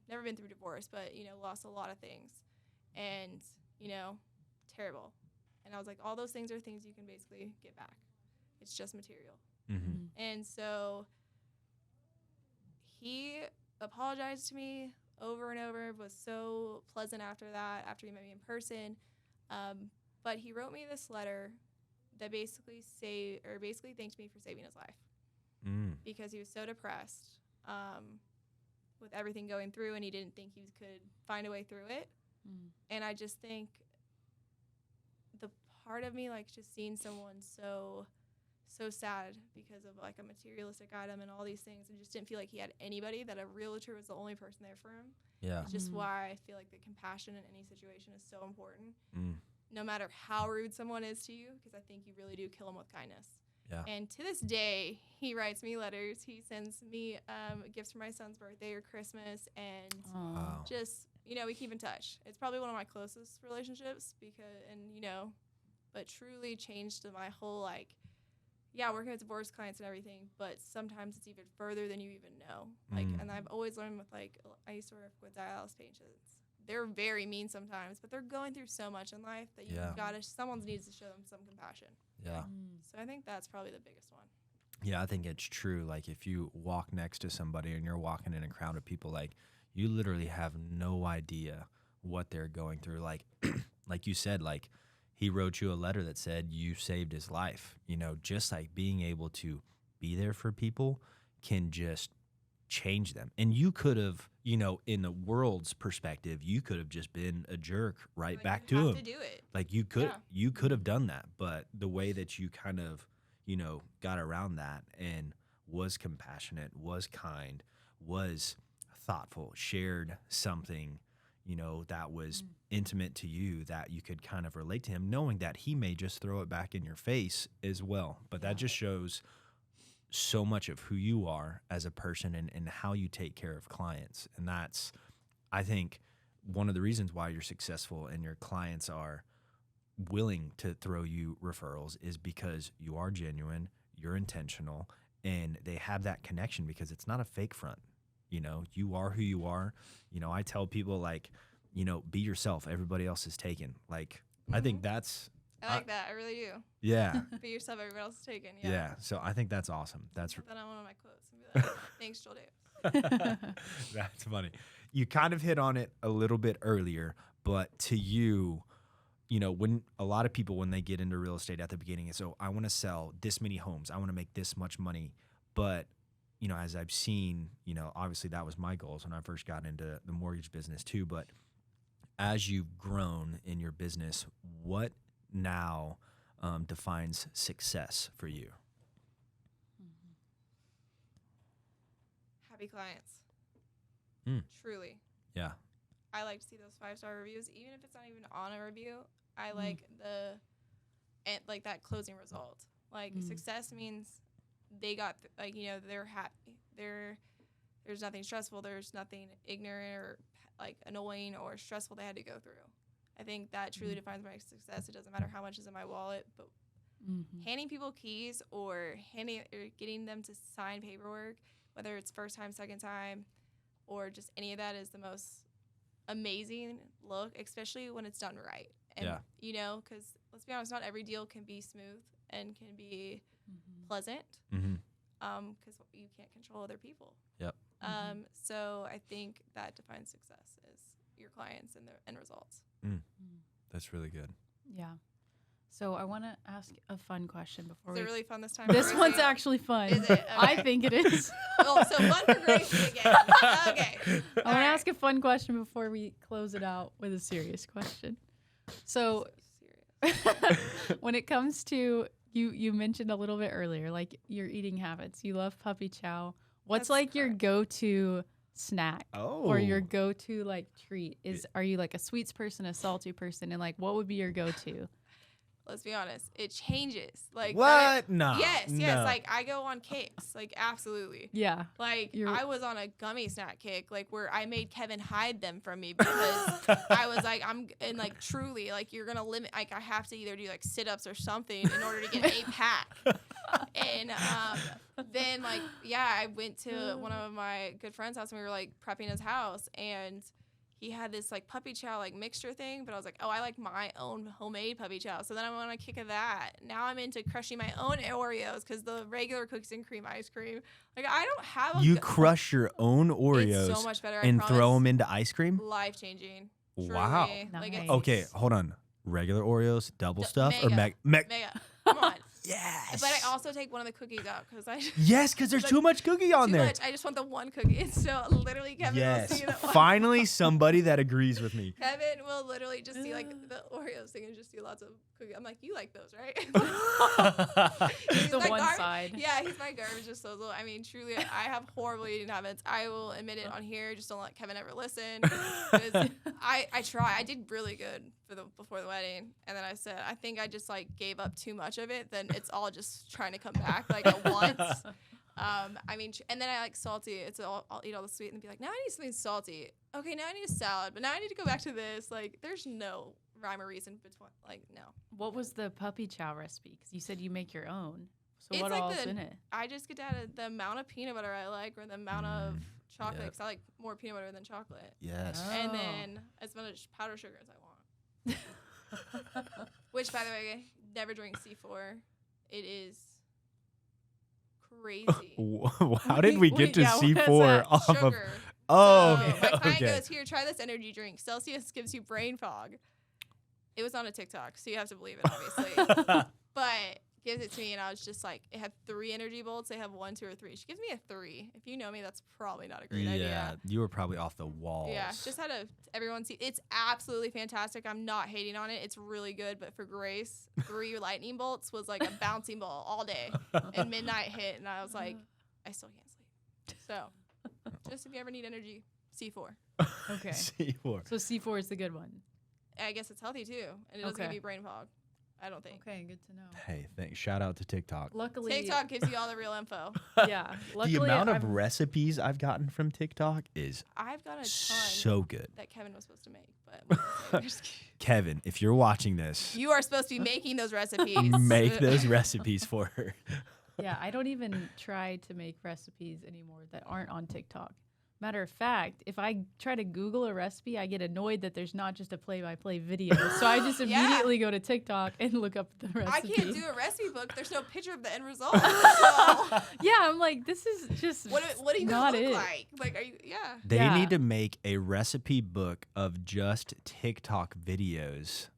Never been through divorce, but, lost a lot of things. And, terrible. And I was like, all those things are things you can basically get back. It's just material. Mm-hmm. And so he apologized to me over and over, was so pleasant after that, after he met me in person. But he wrote me this letter that basically thanked me for saving his life because he was so depressed with everything going through, and he didn't think he could find a way through it. And I just think the part of me, like, just seeing someone so sad because of like a materialistic item and all these things, and just didn't feel like he had anybody, that a realtor was the only person there for him. Yeah. It's just why I feel like the compassion in any situation is so important. Mm. No matter how rude someone is to you, because I think you really do kill them with kindness. Yeah. And to this day, he writes me letters. He sends me gifts for my son's birthday or Christmas, and Wow. just, we keep in touch. It's probably one of my closest relationships but truly changed my whole, working with divorce clients and everything, but sometimes it's even further than you even know. And I've always learned with, I used to work with dialysis patients. They're very mean sometimes, but they're going through so much in life that someone needs to show them some compassion. Yeah. So I think that's probably the biggest one. Yeah, I think it's true. Like, if you walk next to somebody and you're walking in a crowd of people, like, you literally have no idea what they're going through. Like, like you said, like, he wrote you a letter that said you saved his life. Just like being able to be there for people can just change them. And you could have, in the world's perspective, you could have just been a jerk back to him. To do it. Like, you could have done that, but the way that you kind of, got around that and was compassionate, was kind, was thoughtful, shared something, that was intimate to you, that you could kind of relate to him, knowing that he may just throw it back in your face as well. But that just shows so much of who you are as a person and how you take care of clients. And that's, I think, one of the reasons why you're successful and your clients are willing to throw you referrals is because you are genuine, you're intentional, and they have that connection because it's not a fake front. You are who you are. I tell people, be yourself. Everybody else is taken. I think that's... I like that. I really do. Yeah. Be yourself. Everybody else is taken. Yeah. Yeah. So I think that's awesome. That's Put that on one of my quotes and be like, thanks, Joel Davis. That's funny. You kind of hit on it a little bit earlier, but to you, when a lot of people, when they get into real estate at the beginning, is, I want to sell this many homes. I want to make this much money. But you know, as I've seen, you know, obviously that was my goals when I first got into the mortgage business too. But as you've grown in your business, what now defines success for you? Happy clients. Truly. Yeah. I like to see those 5-star reviews, even if it's not even on a review. I like like that closing result. Like success means they got like, you know, they're happy. There's nothing stressful. There's nothing ignorant or like annoying or stressful they had to go through. I think that truly defines my success. It doesn't matter how much is in my wallet, but handing people keys or getting them to sign paperwork, whether it's first time, second time, or just any of that, is the most amazing look, especially when it's done right. And, you know, because let's be honest, not every deal can be smooth and can be pleasant because you can't control other people. Yep. So I think that defines success is your clients and their end results. That's really good. Yeah. So I want to ask a fun question before Is it really fun this time? This one's actually fun. Is it? Okay. I think it is. Oh, so fun for Gracie again. Okay. I want to ask a fun question before we close it out with a serious question. So when it comes to, you mentioned a little bit earlier, like your eating habits. You love puppy chow. What's like your go-to snack or your go-to like treat? Are you like a sweets person, a salty person, and like what would be your go-to? Let's be honest, it changes. Like what? No. Yes. Like I go on kicks. Like absolutely. Yeah. Like I was on a gummy snack kick, like where I made Kevin hide them from me because I was like, and like truly, like you're gonna limit. Like I have to either do like sit-ups or something in order to get a pack. And then like I went to one of my good friends' house and we were like prepping his house and he had this like puppy chow like mixture thing, but I was like, oh, I like my own homemade puppy chow. So then I went on a kick of that. Now I'm into crushing my own Oreos because the regular cookies and cream ice cream. Like I don't have. You crush your own Oreos it's so much better, and throw them into ice cream. Life changing. Wow. Like Nice. Okay, hold on. Regular Oreos, double stuff, or mega. mega? Come on. Yes. But I also take one of the cookies out because Yes, because there's too much cookie on too there. much. I just want the one cookie. And so literally Kevin will see the Finally, somebody that agrees with me. Kevin will literally just see like the Oreos thing and just do lots of cookies. I'm like, you like those, right? Just the one side. Yeah, he's my garbage disposal. I mean, truly, I have horrible eating habits. I will admit it on here. Just don't let Kevin ever listen. I try. I did really good before the wedding, and then I said I think I just like gave up too much of it. Then it's all just trying to come back like at once. I mean, and then I like salty. I'll eat all the sweet and be like, now I need something salty. Okay, now I need a salad, but now I need to go back to this. Like, there's no rhyme or reason between. Like, no. What was the puppy chow recipe? Because you said you make your own. So It's what like all's in it? I just get to add the amount of peanut butter I like or the amount of chocolate because I like more peanut butter than chocolate. Yes. And then as much powdered sugar as I want. Which, by the way, never drink C4. It is crazy. How did we get to what is C4 that? off of? Sugar. Oh, So my client okay. goes, here, try this energy drink. Celsius gives you brain fog. It was on a TikTok, so you have to believe it, obviously. But gives it to me, and I was just like, it had 3 energy bolts. They have 1, 2, or 3. She gives me a 3. If you know me, that's probably not a great Yeah, idea. you were probably off the walls. Yeah, just had everyone see. It's absolutely fantastic. I'm not hating on it. It's really good. But for Grace, 3 lightning bolts was like a bouncing ball all day. And midnight hit, and I was like, I still can't sleep. So, just if you ever need energy, C4. Okay. C4. So C4 is the good one. I guess it's healthy too, and it doesn't give you brain fog. I don't think. Okay, good to know. Hey, shout out to TikTok. Luckily, TikTok gives you all the real info. Yeah. Luckily, The amount of recipes I've gotten from TikTok is I've got a ton so good. that Kevin was supposed to make, but Kevin, if you're watching this, you are supposed to be making those recipes. make those recipes for her. Yeah, I don't even try to make recipes anymore that aren't on TikTok. Matter of fact, if I try to Google a recipe, I get annoyed that there's not just a play-by-play video. So I just immediately go to TikTok and look up the recipe. I can't do a recipe book. There's no picture of the end result. So Yeah, I'm like, this is just what do you not look it. like? Like, are you? Yeah. They Yeah. need to make a recipe book of just TikTok videos.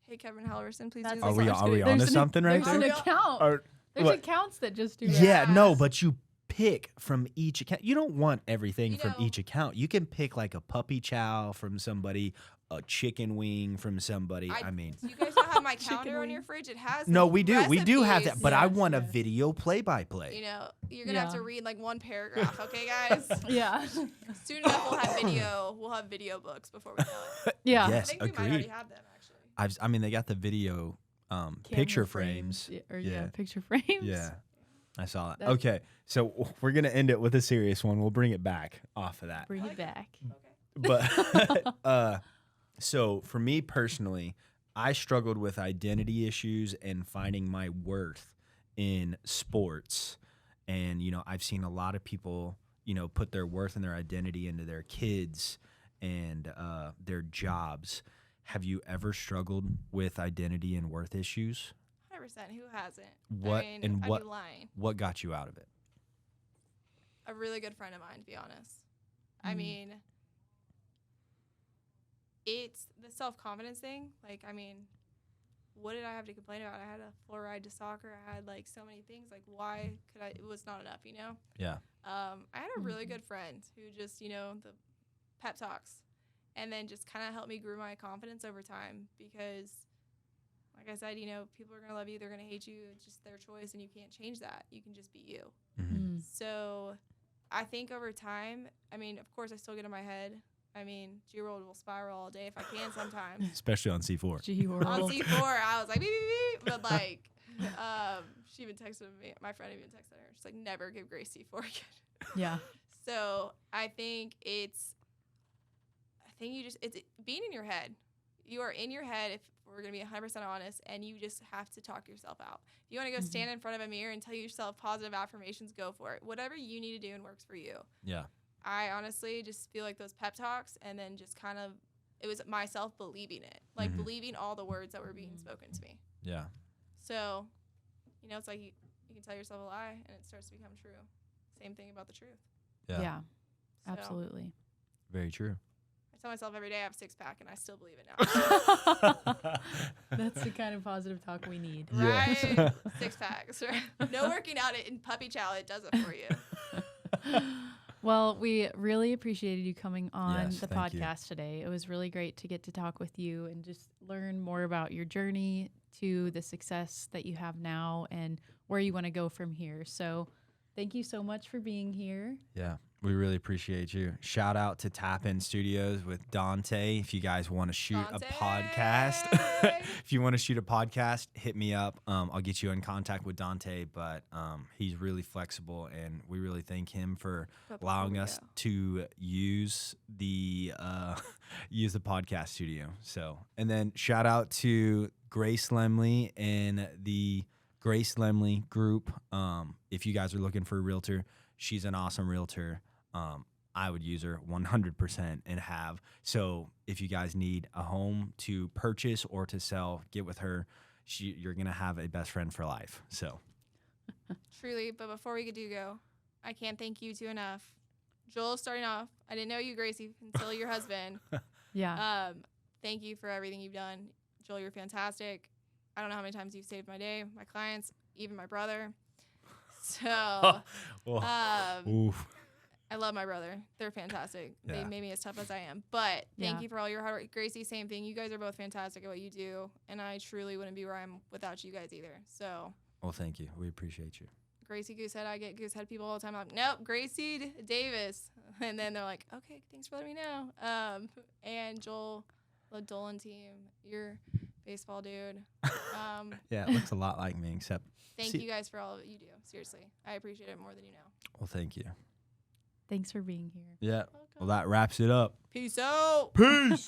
Hey, Kevin Halverson, please That's do this. Are we I'm just onto kidding. something right There's there? an account. Or- There's What? accounts that just do Yeah, that. no, but you pick from each account. You don't want everything You from know- each account. You can pick like a puppy chow from somebody, a chicken wing from somebody. I mean, Do you guys not have my Chicken calendar on your wing. fridge? It has no, the we do. We do have that, recipes. but I Yes, want a yes. video play-by-play. You know, you're gonna have Yeah. to read like one paragraph, okay, guys? Yeah. Soon enough, we'll have video. We'll have video books before we know it. Yeah. I Yes, think we might already agreed. have them actually. I mean, they got the video Camera picture frames. Or Yeah. picture frames. Yeah, I saw that. That's- Okay, so we're gonna end it with a serious one. We'll bring it back off of that. Bring I it like back. But so for me personally, I struggled with identity issues and finding my worth in sports. And I've seen a lot of people put their worth and their identity into their kids and their jobs. Have you ever struggled with identity and worth issues? 100%. Who hasn't? What I mean, and I'd what be lying. what got you out of it? A really good friend of mine, to be honest. I Mm. mean, it's the self-confidence thing. Like, I mean, what did I have to complain about? I had a full ride to soccer. I had like so many things. Like, why could I? It was not enough, you know. Yeah. I had a really Mhm. good friend who just, the pep talks, and then just kind of helped me grow my confidence over time because, like I said, people are gonna love you, they're gonna hate you. It's just their choice, and you can't change that. You can just be you. Mhm. Mm. So I think over time, I mean, of course, I still get in my head. I mean, G-World will spiral all day if I can sometimes. Especially on C4. Gee, On world. C4, I was like, beep, beep, beep. But like, she even texted me, my friend even texted her. She's like, never give Grace C4 again. Yeah. So I think it's being in your head. You are in your head, if we're going to be 100% honest, and you just have to talk yourself out. If you want to go stand in front of a mirror and tell yourself positive affirmations, go for it. Whatever you need to do and works for you. Yeah. I honestly just feel like those pep talks, and then just kind of, it was myself believing it. Like Mhm. believing all the words that were being spoken to me. Yeah. So, it's like you can tell yourself a lie, and it starts to become true. Same thing about the truth. Yeah. So, Absolutely. Very true. I tell myself every day I have a six-pack, and I still believe it now. That's the kind of positive talk we need. Yeah. Right? Six packs. Right? No working out in puppy chow. It does it for you. Well, we really appreciated you coming on Yes, the thank you. podcast today. It was really great to get to talk with you and just learn more about your journey to the success that you have now and where you want to go from here. So thank you so much for being here. Yeah, we really appreciate you. Shout out to Tap In Studios with Dante. If you guys want to shoot a podcast, Dante! if you want to shoot a podcast, hit me up. I'll get you in contact with Dante. But he's really flexible, and we really thank him for But before allowing we us go, to use the use the podcast studio. So, and then shout out to Grace Lemle and the Grace Lemle group. If you guys are looking for a realtor, she's an awesome realtor. I would use her 100% and have. So if you guys need a home to purchase or to sell, get with her. You're going to have a best friend for life. So truly, but before we do go, I can't thank you two enough. Joel, starting off, I didn't know you, Gracie, until your husband. Yeah. Thank you for everything you've done. Joel, you're fantastic. I don't know how many times you've saved my day, my clients, even my brother. So, oof. I love my brother. They're fantastic. They Yeah. made me as tough as I am. But thank Yeah. you for all your hard work. Gracie, same thing. You guys are both fantastic at what you do. And I truly wouldn't be where I am without you guys either. So, Well, thank you. We appreciate you. Gracie Goosehead, I get Goosehead people all the time. I'm like, nope, Gracie Davis. And then they're like, okay, thanks for letting me know. And Joel, the Dolan team, you're baseball dude. Yeah, it looks a lot like me, except. Thank See- you guys for all that you do. Seriously. I appreciate it more than you know. Well, thank you. Thanks for being here. Yeah. Welcome. Well, that wraps it up. Peace out. Peace.